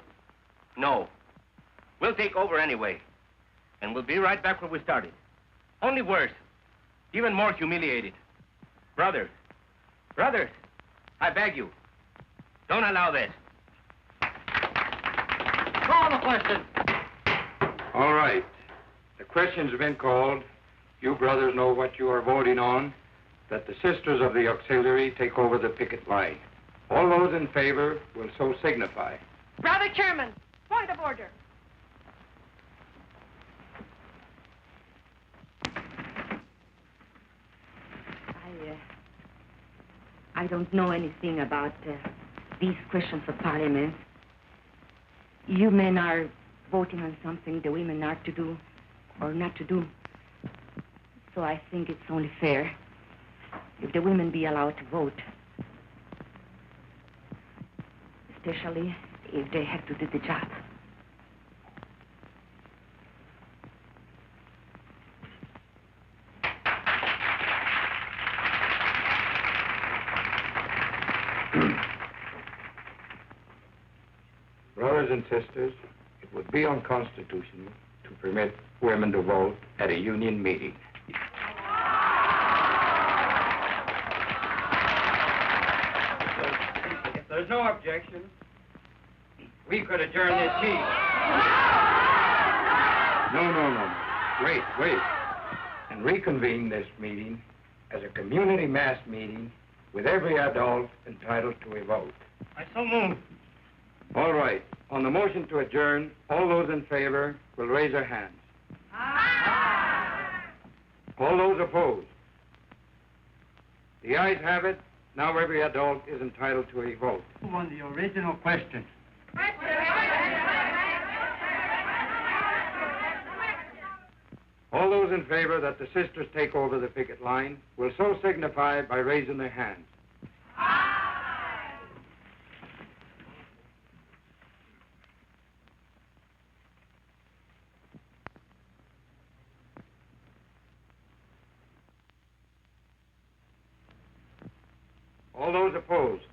S9: No. We'll take over anyway. And we'll be right back where we started. Only worse. Even more humiliated. Brothers, I beg you, don't allow this.
S4: Call the question.
S13: All right. The question's been called. You brothers know what you are voting on, that the sisters of the auxiliary take over the picket line. All those in favor will so signify.
S16: Brother Chairman, point of order.
S2: I don't know anything about these questions of parliament. You men are voting on something the women are to do or not to do. So I think it's only fair if the women be allowed to vote. Especially if they have to do the job.
S13: Brothers and sisters, it would be unconstitutional to permit women to vote at a union meeting. there's no objection, we could adjourn this meeting. No. Wait. And reconvene this meeting as a community mass meeting with every adult entitled to a vote.
S17: I so move.
S13: All right. On the motion to adjourn, all those in favor will raise their hands. Aye. All those opposed? The ayes have it. Now every adult is entitled to a vote.
S17: On the original question.
S13: All those in favor that the sisters take over the picket line will so signify by raising their hands. All those opposed?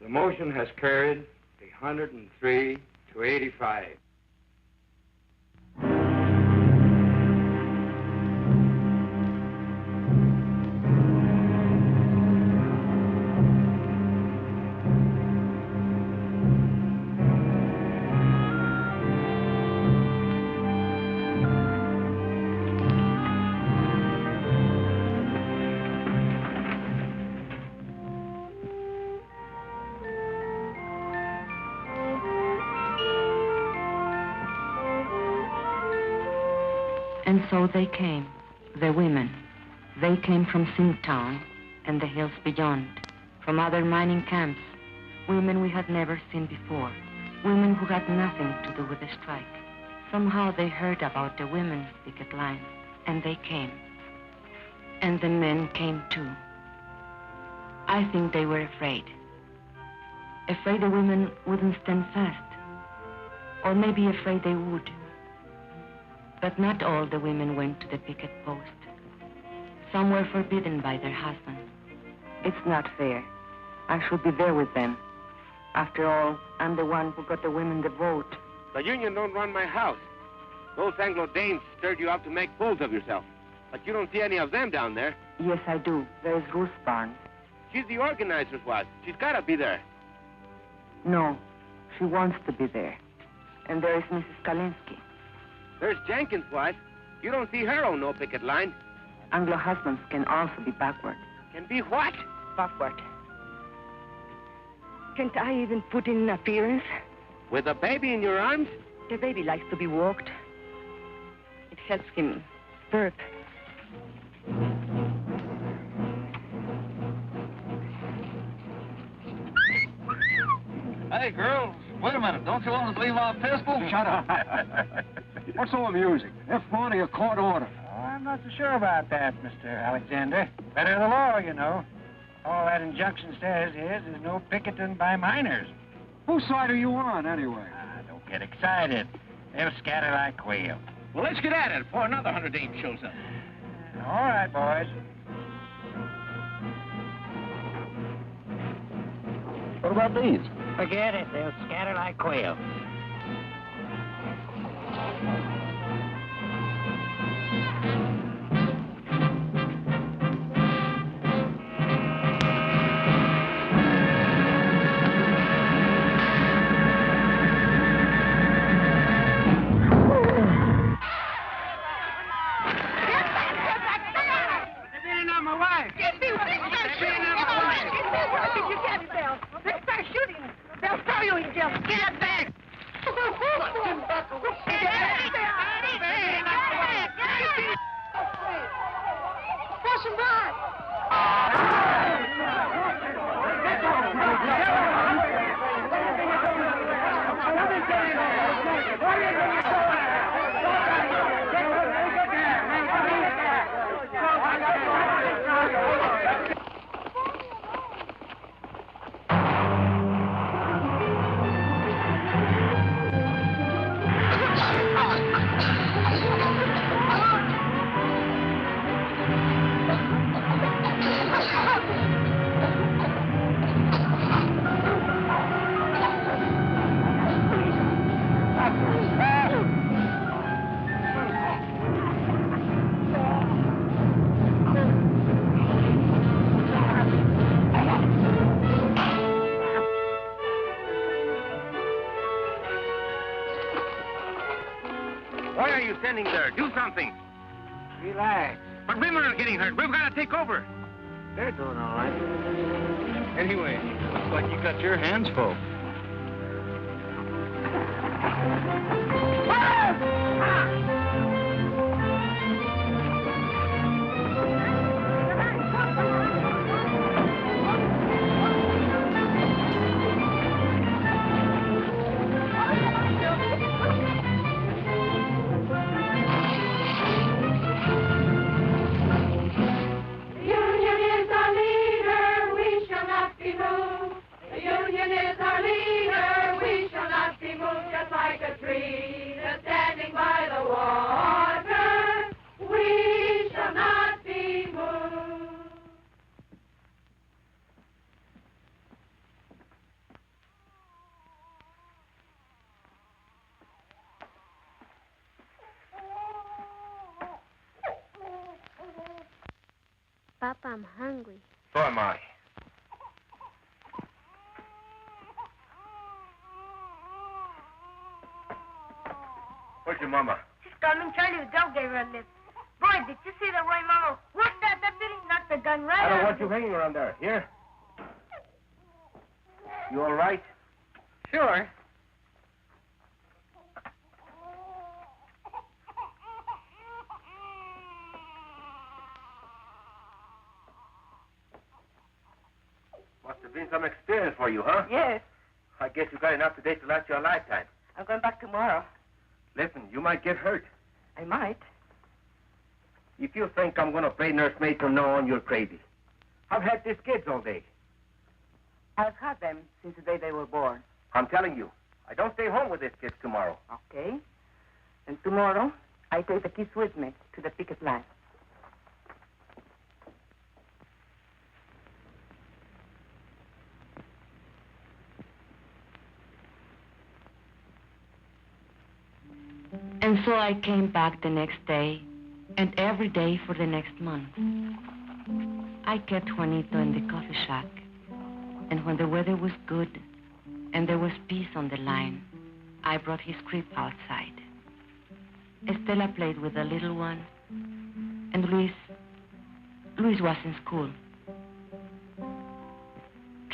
S13: The motion has carried 103 to 85.
S2: And so they came, the women. They came from Singtown and the hills beyond, from other mining camps, women we had never seen before, women who had nothing to do with the strike. Somehow they heard about the women's picket line, and they came. And the men came too. I think they were afraid. Afraid the women wouldn't stand fast, or maybe afraid they would. But not all the women went to the picket post. Some were forbidden by their husbands.
S1: It's not fair. I should be there with them. After all, I'm the one who got the women the vote.
S9: The union don't run my house. Those Anglo-Danes stirred you up to make fools of yourself. But you don't see any of them down there.
S1: Yes, I do. There's Ruth Barnes.
S9: She's the organizer's wife. She's got to be there.
S1: No, she wants to be there. And there is Mrs. Kalinsky.
S9: There's Jenkins' wife. You don't see her on no picket line.
S1: Anglo husbands can also be backward.
S9: Can be what?
S12: Backward. Can't I even put in an appearance?
S9: With a baby in your arms?
S12: The baby likes to be walked. It helps him birth.
S3: Hey, girls, wait a minute. Don't you want to leave my pistol?
S20: Shut up.
S3: What's so amusing? F1 or court order?
S20: Oh, I'm not so sure about that, Mr. Alexander. Better the law, you know. All that injunction says is there's no picketing by miners.
S3: Whose side are you on, anyway?
S20: Don't get excited. They'll scatter like quail.
S3: Well, let's get at it before another 100 Dame shows up.
S20: All right, boys.
S3: What about these?
S20: Forget it. They'll scatter like quail.
S9: Why are you standing there? Do something.
S20: Relax.
S9: But women are getting hurt. We've got to take over.
S20: They're doing all right.
S11: Anyway, looks like you got your hands full.
S8: Papa, I'm hungry.
S9: So am I. Where's your mama?
S16: She's coming. Charlie the dog gave her a lift. Boy, did you see the way Mama worked that deputy? Knocked the gun right
S9: I don't
S16: out
S9: want
S16: of
S9: you
S16: him.
S9: hanging around there. Here? You all right?
S16: Sure.
S9: Must have been some experience for you, huh?
S16: Yes.
S9: I guess you got enough today to last you a lifetime.
S16: I'm going back tomorrow.
S9: Listen, you might get hurt.
S16: I might.
S9: If you think I'm going to play nursemaid from now on, you're crazy. I've had these kids all day.
S16: I've had them since the day they were born.
S9: I'm telling you, I don't stay home with these kids tomorrow.
S16: Okay. And tomorrow, I take the kids with me to the picket line.
S2: And so I came back the next day, and every day for the next month. I kept Juanito in the coffee shack, and when the weather was good and there was peace on the line, I brought his crib outside. Estela played with the little one, and Luis was in school.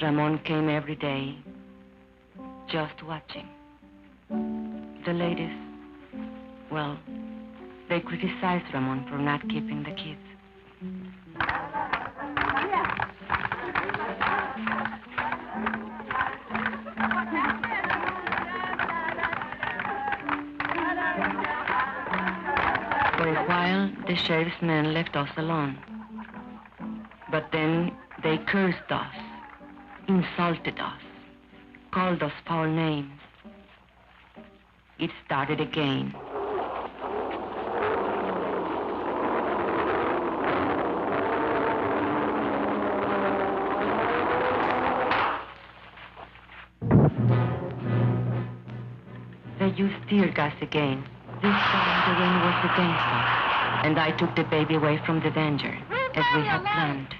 S2: Ramon came every day, just watching. The ladies, well, they criticized Ramon for not keeping the kids. For a while, the sheriff's men left us alone. But then they cursed us, insulted us, called us foul names. It started again. They used tear gas again. This time the rain was against us, and I took the baby away from the danger, as we had planned.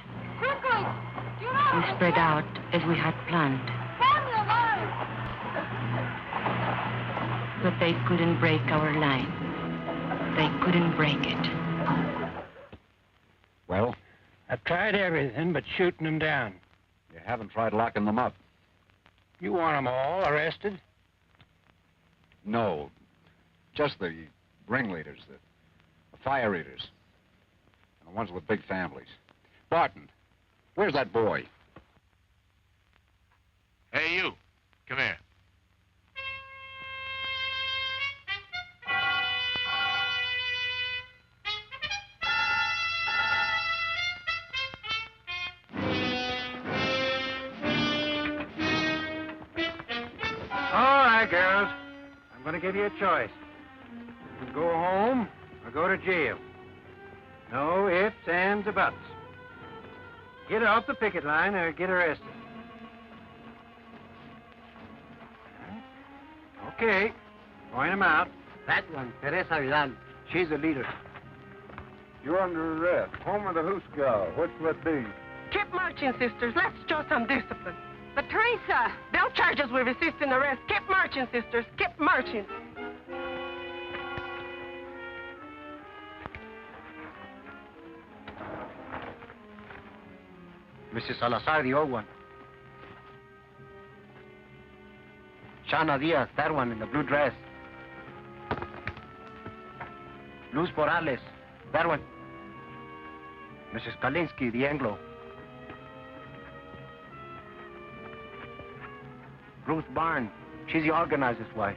S2: We spread out as we had planned. But they couldn't break our line. They couldn't break it.
S21: Well?
S20: I've tried everything but shooting them down.
S21: You haven't tried locking them up.
S20: You want them all arrested?
S21: No. Just the ringleaders, the fire eaters. And the ones with big families. Barton, where's that boy?
S22: Hey, you. Come here.
S20: All right, girls. I'm going to give you a choice. You can go home or go to jail. No ifs, ands, or buts. Get off the picket line or get arrested. Okay. Point them out. That one, Teresa Vidal. She's the leader.
S19: You're under arrest. Home of the Hooskow. What's that be?
S16: Keep marching, sisters. Let's show some discipline. But Teresa, they'll charge us with resisting arrest. Keep marching, sisters. Keep marching.
S20: Mrs. Salazar, the old one. Shana Diaz, that one in the blue dress. Luz Morales, that one. Mrs. Kalinsky, the Anglo. Ruth Barn, she's the organizer's wife.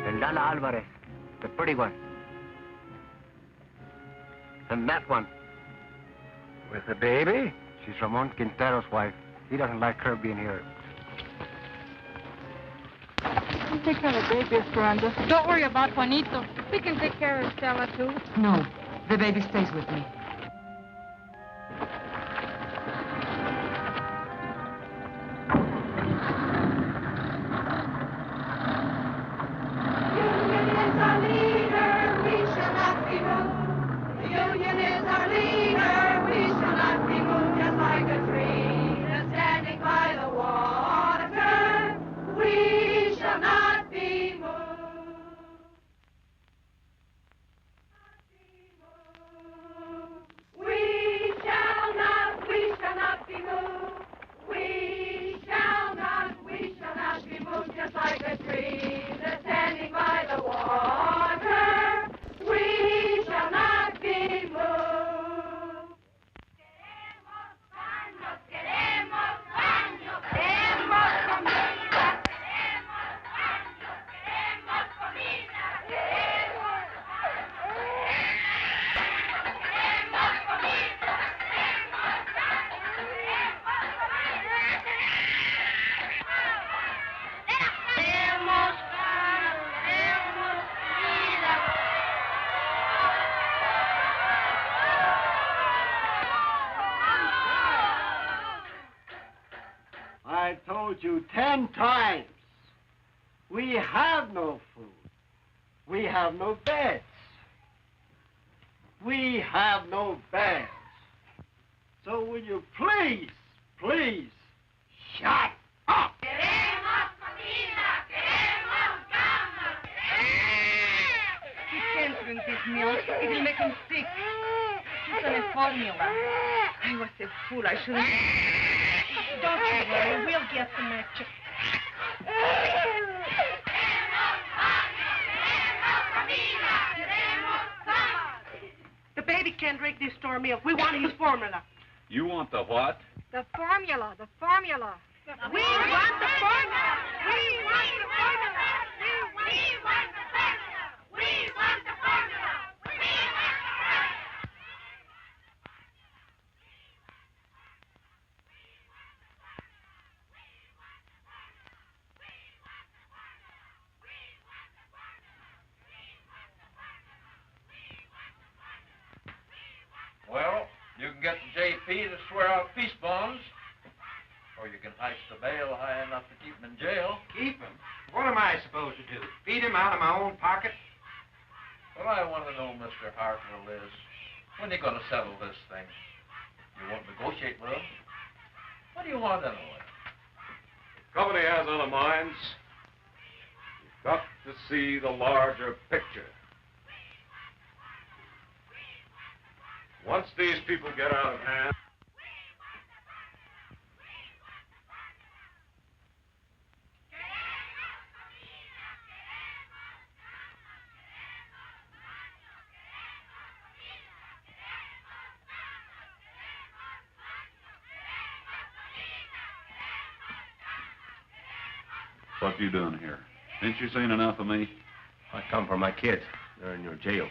S20: And Lala Alvarez, the pretty one. And that one. With the baby? She's Ramon Quintero's wife. He doesn't like her being here.
S14: You take care of the baby, Esperanza. Don't worry about Juanito. We can take care of Stella, too.
S2: No, the baby stays with me.
S6: I told you 10 times. We have no food. We have no beds. We have no beds. So will you please, please, shut up?
S14: He can't drink this milk. It will make him sick. It's on a formula. I was a fool. I shouldn't...
S16: Don't you worry. We'll get some extra. The baby can't drink this store milk. We want his formula.
S7: You want the what?
S14: The formula. The formula.
S16: We want the formula. We want the formula. We want the formula. We want the formula.
S10: Well, you can get the JP to swear out peace bonds, or you can heist the bail high enough to keep him in jail.
S13: Keep him? What am I supposed to do? Feed him out of my own pocket?
S10: What I want to know, Mr. Hartwell, is when are you going to settle this thing? You won't negotiate with him? What do you want anyway?
S21: Company has other minds. You've got to see the larger picture. Once these people get out of hand,
S7: What you doing here? Ain't you seen enough of me?
S9: I come for my kids. They're in your jail.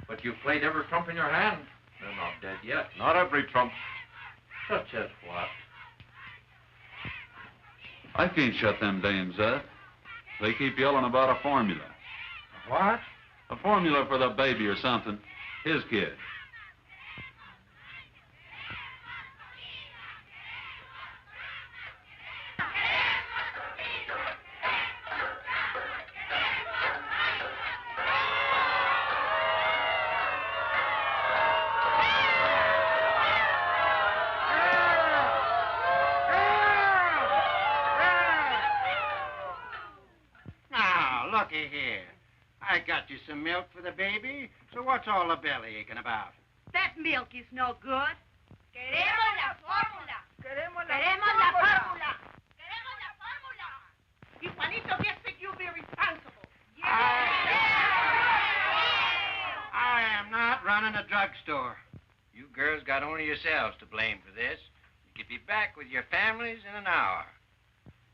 S10: But you've played every trump in your hand. They're not dead yet.
S7: Not every trump.
S10: Such as what?
S7: I can't shut them dames up. They keep yelling about a formula.
S13: What?
S7: A formula for the baby or something. His kid.
S20: looky here. I got you some milk for the baby, so what's all the belly aching about?
S16: That milk is no good.
S15: Queremos la fórmula.
S16: Queremos
S15: la fórmula.
S16: Queremos la fórmula. Y Juanito gets think you'll be responsible.
S20: I am not running a drugstore. You girls got only yourselves to blame for this. You could be back with your families in an hour.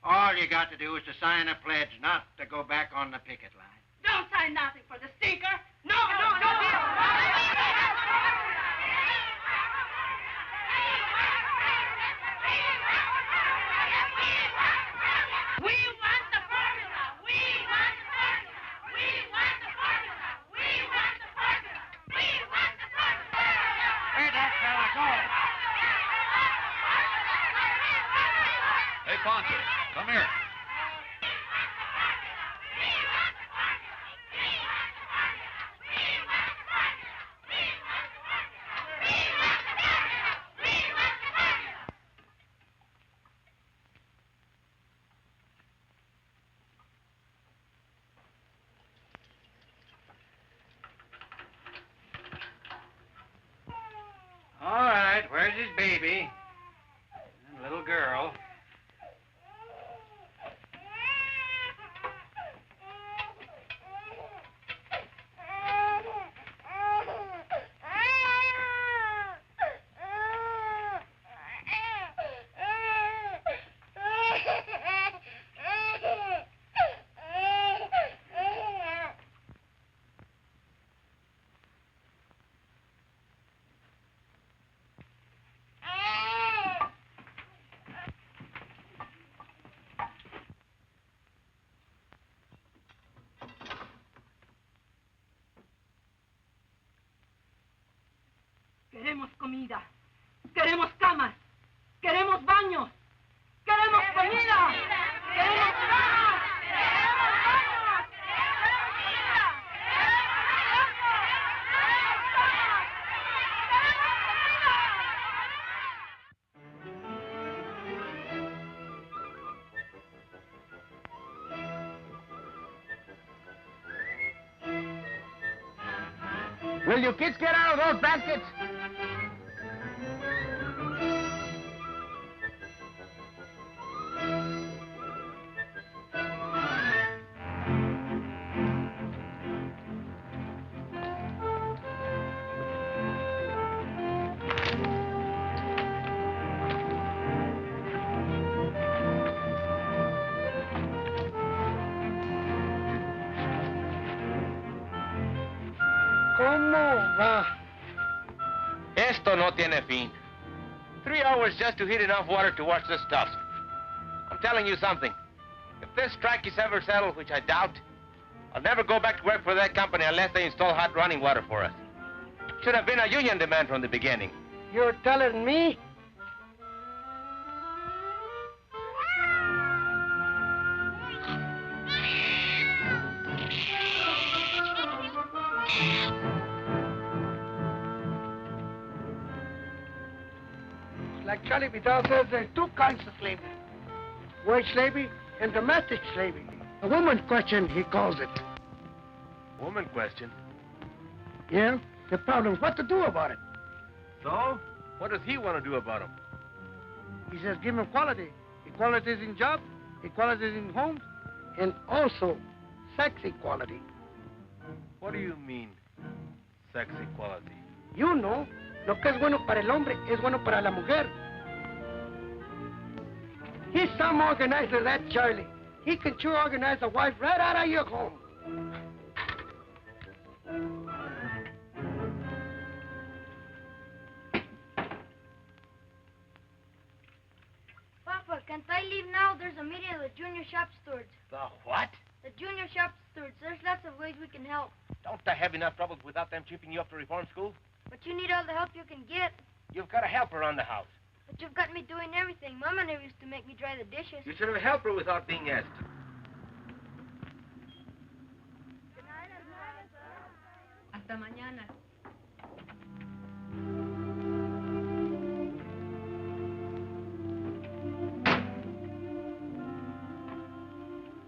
S20: All you got to do is to sign a pledge not to go back on the picket line.
S16: Don't sign nothing for the stinker. No. We want the formula. We want the formula. We want the formula. We want the formula. We want the formula.
S20: Where'd that fella go?
S7: Hey, Poncho, come here.
S20: All right, where's his baby? And little girl.
S16: Queremos comida. Queremos camas. Queremos baños. Queremos comida. Queremos camas. Queremos baños. Queremos comida.
S6: Will you kids get out of those baskets?
S20: ¿Cómo va?
S9: Esto no tiene fin. 3 hours just to heat enough water to wash this stuff. I'm telling you something. If this strike is ever settled, which I doubt, I'll never go back to work for that company unless they install hot running water for us. Should have been a union demand from the beginning.
S17: You're telling me? Like Charlie Vidal says, there's 2 kinds of slavery. Wage slavery and domestic slavery. A woman question, he calls it.
S9: Woman question?
S17: Yeah? The problem is what to do about it.
S9: So? What does he want to do about them?
S17: He says give him equality. Equality is in jobs, equality is in homes, and also sex equality.
S9: What do you mean, sex equality?
S17: You know, lo que es bueno para el hombre es bueno para la mujer. He's some organizer, that Charlie. He can sure organize a wife right out of your home.
S15: Papa, can't I leave now? There's a meeting of the junior shop stewards.
S9: The what?
S15: The junior shop stewards. There's lots of ways we can help.
S9: Don't I have enough troubles without them chipping you up to reform school?
S15: But you need all the help you can get.
S9: You've got a helper around the house.
S15: But you've got me doing everything. Mama never used to make me dry the dishes.
S9: You should have a helper without being asked.
S16: Hasta mañana.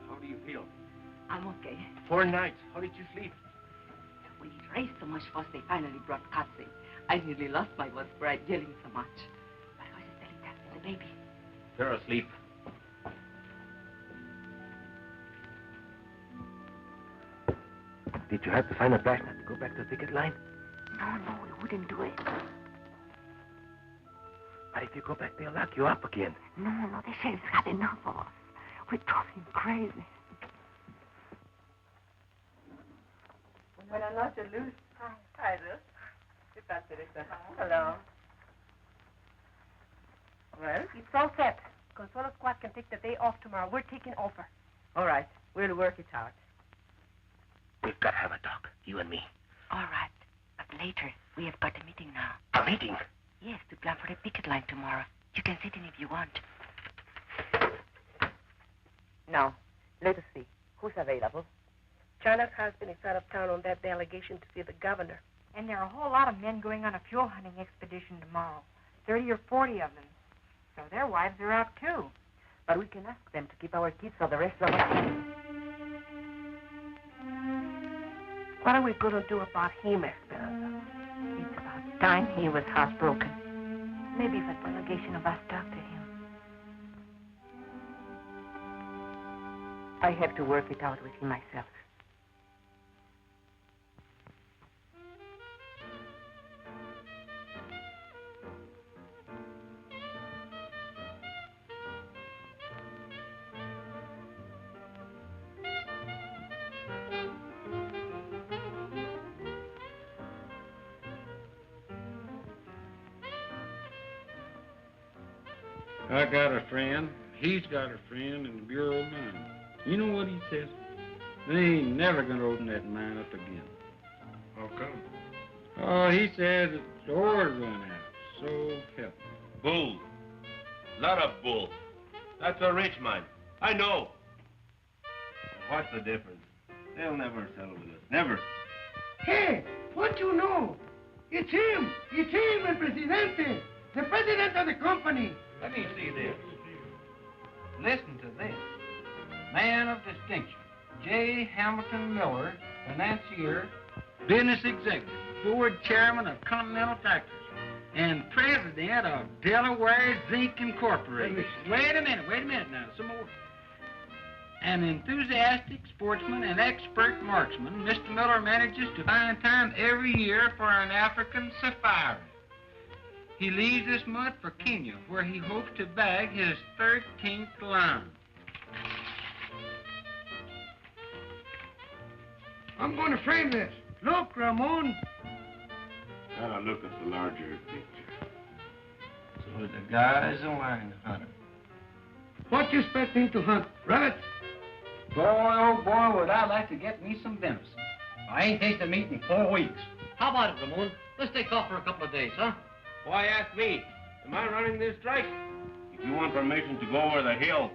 S9: How do you feel?
S16: I'm okay.
S9: 4 nights. How did you sleep?
S2: When it raised so much fuss, they finally brought cats in. I nearly lost my voice for yelling so much. But I was telling that to the baby.
S9: They're asleep. Did you have to sign a flash not to go back to the ticket line?
S2: No, we wouldn't do it.
S9: But if you go back, they'll lock you up again.
S2: No, the sheriff's had enough of us. We drove him crazy.
S12: Buenas noches, Luz. Hi, Luz. ¿Qué tal, Teresa? Hello. Well, it's all set. Consuelo Squad can take the day off tomorrow. We're taking over. All right. We'll work it out.
S9: We've got to have a talk, you and me.
S2: All right. But later, we have got a meeting now.
S9: A meeting?
S2: Yes, to plan for the picket line tomorrow. You can sit in if you want.
S12: Now, let us see. Who's available? China's husband is out of town on that delegation to see the governor.
S14: And there are a whole lot of men going on a fuel hunting expedition tomorrow. 30 or 40 of them. So their wives are out, too.
S12: But we can ask them to keep our kids so the rest of us... What are we going to do about him, Esperanza?
S2: It's about time he was heartbroken. Maybe if a delegation of us talk to him. I have to work it out with him myself.
S6: I got a friend. He's got a friend in the Bureau of Mines. You know what he says? They ain't never gonna open that mine up again.
S9: How come?
S6: Oh, he says the ore run out. So help me.
S9: Bull. Lot of bull. That's a rich mine. I know. What's the difference? They'll never settle with us. Never.
S17: Hey, what you know? It's him. It's him, El Presidente. The president of the company.
S6: Let me see this. Listen to this. Man of distinction, J. Hamilton Miller, financier, business executive, board chairman of Continental Factors, and president of Delaware Zinc Incorporated. Wait a minute now, some more. An enthusiastic sportsman and expert marksman, Mr. Miller manages to find time every year for an African safari. He leaves this month for Kenya, where he hopes to bag his 13th lion.
S17: I'm going to frame this. Look, Ramon.
S9: Gotta look at the larger picture.
S6: So the guy's a lion hunter.
S17: What you expect him to hunt? Rabbits?
S6: Boy, oh boy, would I like to get me some venison. I ain't tasted meat in 4 weeks.
S4: How about it, Ramon? Let's take off for a couple of days, huh?
S9: Why ask me? Am I running this strike? If you want permission to go over the hill,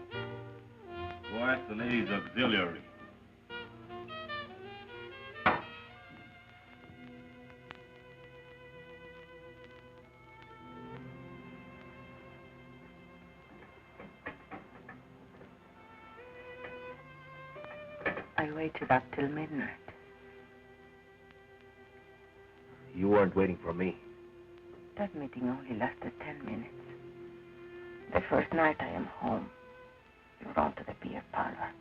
S9: go ask the ladies' auxiliary.
S2: I waited up till midnight.
S9: You weren't waiting for me.
S2: That meeting only lasted 10 minutes. The first night I am home, you run to the beer parlor.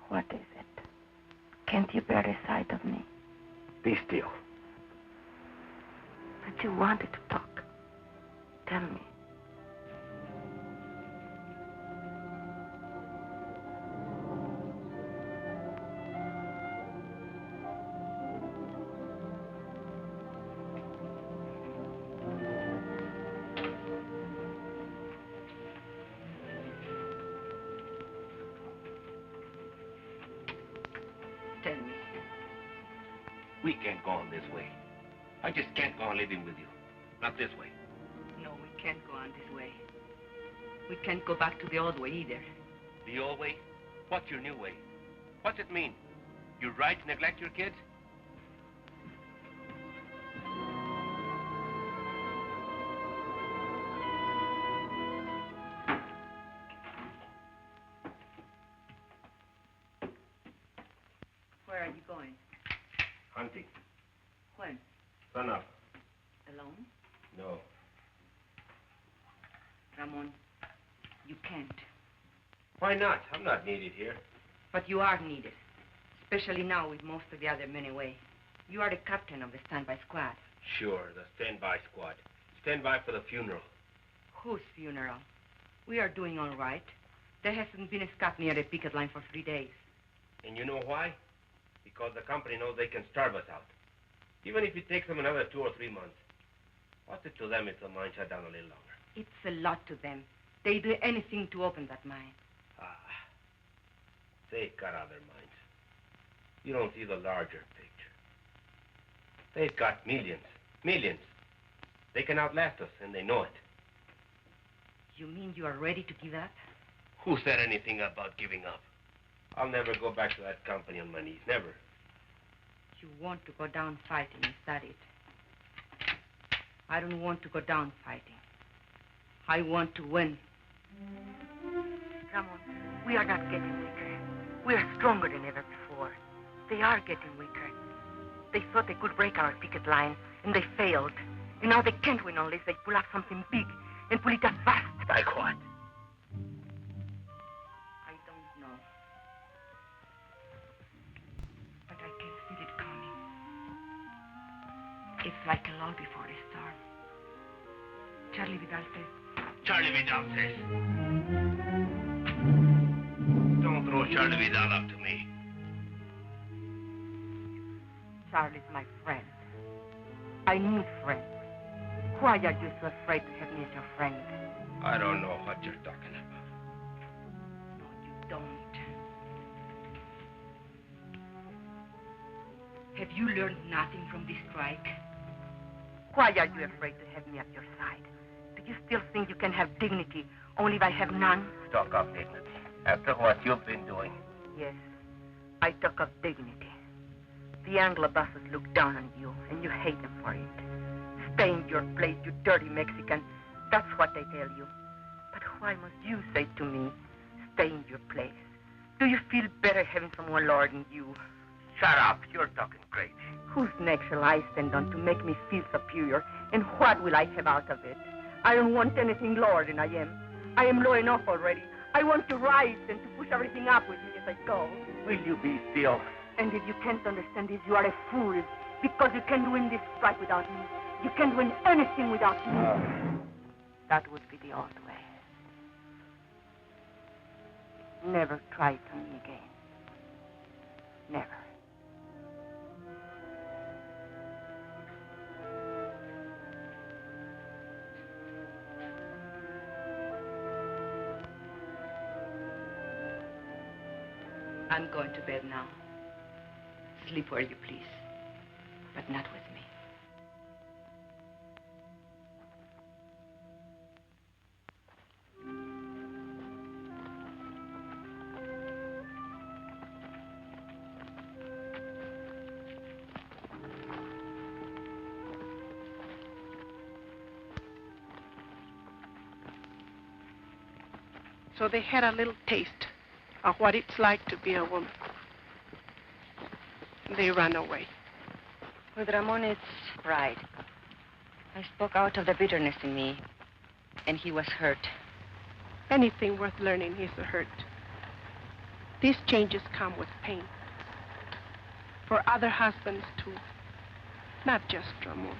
S2: What is it? Can't you bear the sight of me?
S9: Be still.
S2: But you wanted to talk. Tell me. Tell me.
S9: We can't go on this way. I just can't go on living with you. Not this way.
S2: No, we can't go on this way. We can't go back to the old way either.
S9: The old way? What's your new way? What's it mean? You're right to neglect your kids?
S2: Where are you going?
S9: Hunting.
S2: When?
S9: Sun up.
S2: Alone?
S9: No.
S2: Ramon, you can't.
S9: Why not? I'm not needed here.
S2: But you are needed, especially now with most of the other men away. You are the captain of the standby squad.
S9: Sure, the standby squad. Standby for the funeral.
S2: Whose funeral? We are doing all right. There hasn't been a scat near the picket line for 3 days.
S9: And you know why? Because the company knows they can starve us out. Even if it takes them another 2 or 3 months. What's it to them if the mine shut down a little longer?
S2: It's a lot to them. They do anything to open that mine.
S9: They've got other minds. You don't see the larger picture. They've got millions. Millions. They can outlast us, and they know it.
S2: You mean you are ready to give up?
S9: Who said anything about giving up? I'll never go back to that company on my knees. Never.
S2: You want to go down fighting, is that it? I don't want to go down fighting. I want to win. Ramon, we are not getting weaker. We are stronger than ever before. They are getting weaker. They thought they could break our picket line, and they failed. And now they can't win unless they pull up something big and pull it up fast.
S9: Like what?
S2: I don't know. But I can feel it coming. It's like a lull before a storm. Charlie Vidal says.
S9: Charlie Vidal says. Don't throw Charlie Vidal up to me.
S2: Charlie's my friend. I need friends. Why are you so afraid to have me as your friend?
S9: I don't know what you're talking about.
S2: No, you don't. Have you learned nothing from this strike? Why are you afraid to have me at your side? Do you still think you can have dignity only if I have none?
S9: Talk of dignity. After what you've been doing.
S2: Yes, I talk of dignity. The Anglo bosses look down on you, and you hate them for it. Stay in your place, you dirty Mexican. That's what they tell you. But why must you say to me, stay in your place? Do you feel better having someone lording you?
S9: Shut up. You're talking crazy.
S2: Whose neck shall I stand on to make me feel superior? And what will I have out of it? I don't want anything lower than I am. I am low enough already. I want to rise and to push everything up with me as I go.
S9: Will you be still?
S2: And if you can't understand this, you are a fool. Because you can't win this strike without me. You can't win anything without me. That would be the old way. Never try it on me again. Never. I'm going to bed now. Sleep where you please, but not with me.
S16: So they had a little taste of what it's like to be a woman. They ran away.
S2: With Ramon, it's pride. I spoke out of the bitterness in me, and he was hurt.
S16: Anything worth learning is a hurt. These changes come with pain. For other husbands, too. Not just Ramon.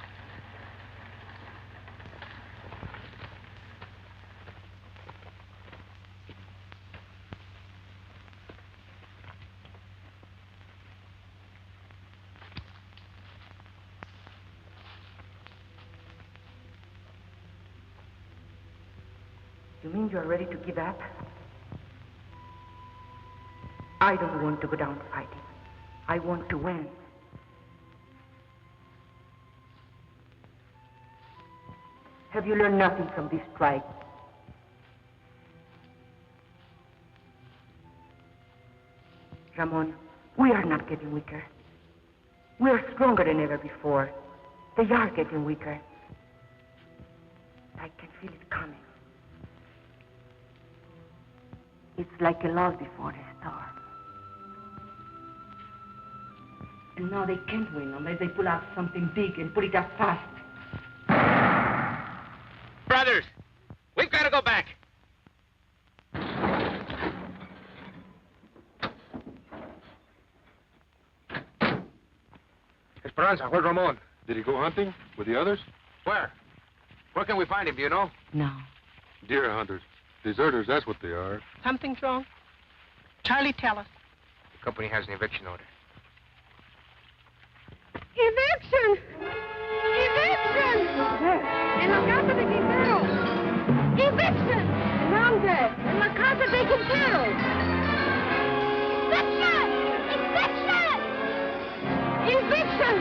S2: You mean you are ready to give up? I don't want to go down fighting. I want to win. Have you learned nothing from this strike? Ramon, we are not getting weaker. We are stronger than ever before. They are getting weaker. I can feel it coming. It's like a lull before the storm.
S12: And now they can't win unless they pull out something big and put it up fast.
S9: Brothers, we've got to go back.
S20: Esperanza, where's Ramon? Did he go hunting with the others?
S9: Where? Where can we find him, do you know?
S2: No.
S20: Deer hunters. Deserters, that's what they are.
S16: Something's wrong. Charlie, tell us.
S9: The company has an eviction order.
S15: Eviction! Eviction! En la casa de Quintero! Eviction! ¿Dónde? En la casa de Quintero! Eviction! Eviction! Eviction!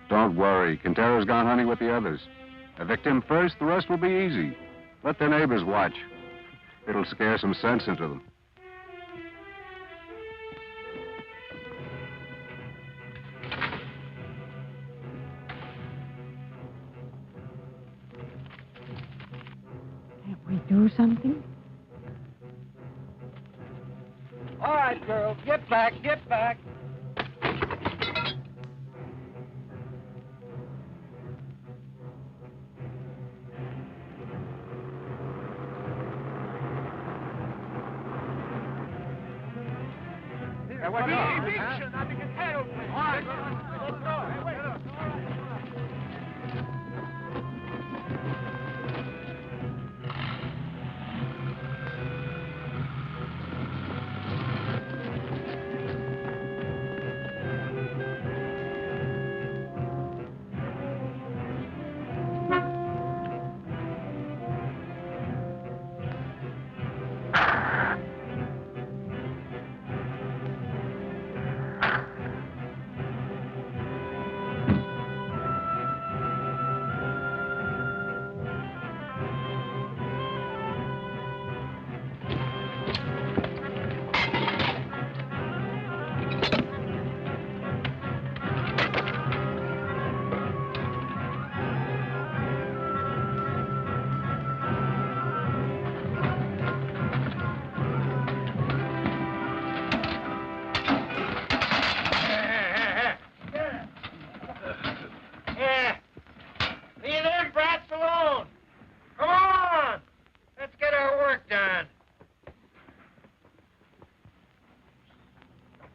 S21: Don't worry. Quintero's gone hunting with the others. Evict him first, the rest will be easy. Let their neighbors watch. It'll scare some sense into them.
S12: Can't we do something?
S17: All right, girls, get back, get back.
S6: Eviction at the Quintero place. All right, let's go. Hey, wait up.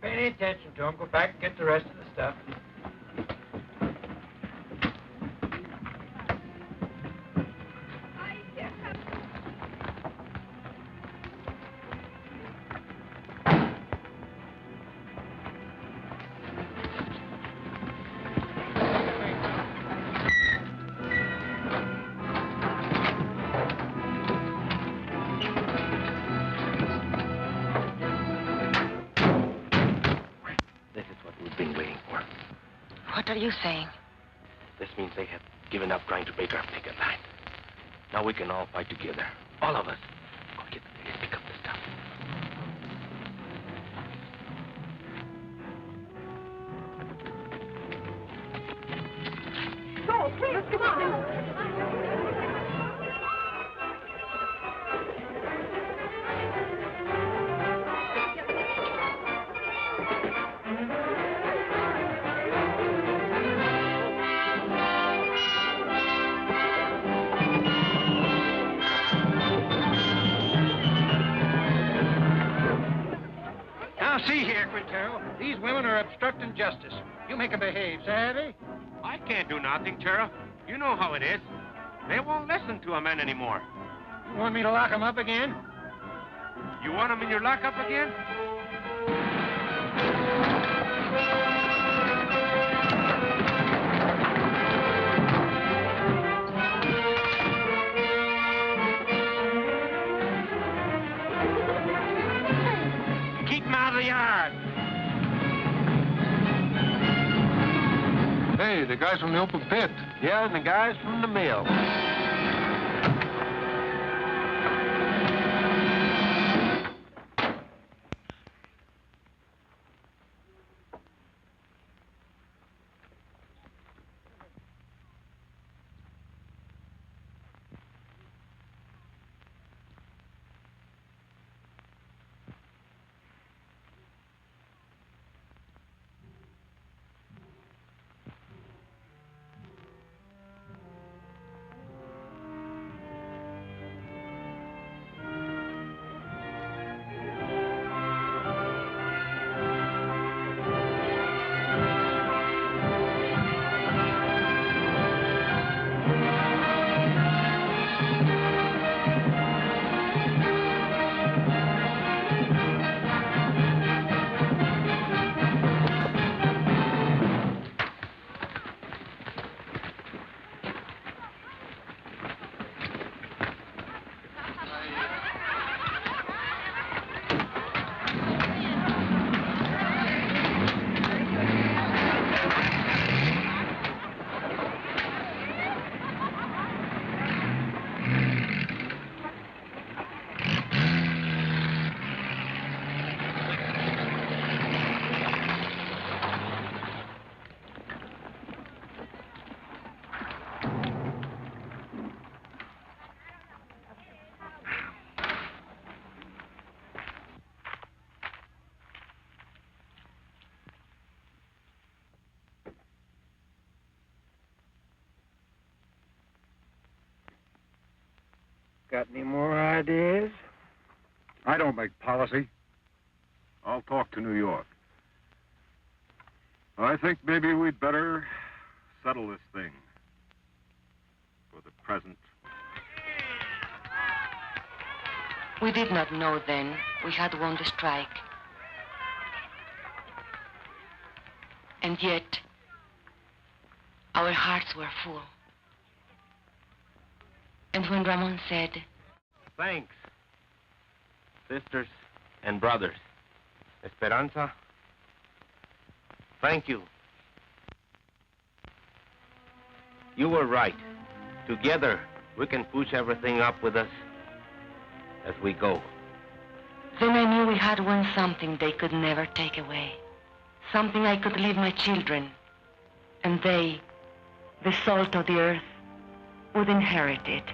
S13: Pay attention to him. Go back and get the rest of the stuff.
S2: What are you saying?
S9: This means they have given up trying to break our picket line. Now we can all fight together. All of us. Go get the police, pick up the stuff.
S15: Go, please, come on.
S6: See here, Quintero. These women are obstructing justice. You make them behave, savvy?
S9: I can't do nothing, Sheriff. You know how it is. They won't listen to a man anymore.
S6: You want me to lock them up again?
S9: You want them in your lockup again?
S20: Hey, the guys from the open pit.
S6: Yeah, and the guys from the mill.
S20: Got any more ideas?
S19: I don't make policy. I'll talk to New York. I think maybe we'd better settle this thing for the present.
S2: We did not know then we had won the strike. And yet, our hearts were full. And when Ramon said,
S9: Thanks, sisters and brothers. Esperanza, thank you. You were right. Together, we can push everything up with us as we go.
S2: then I knew we had won something they could never take away. Something I could leave my children. And they, the salt of the earth, would inherit it.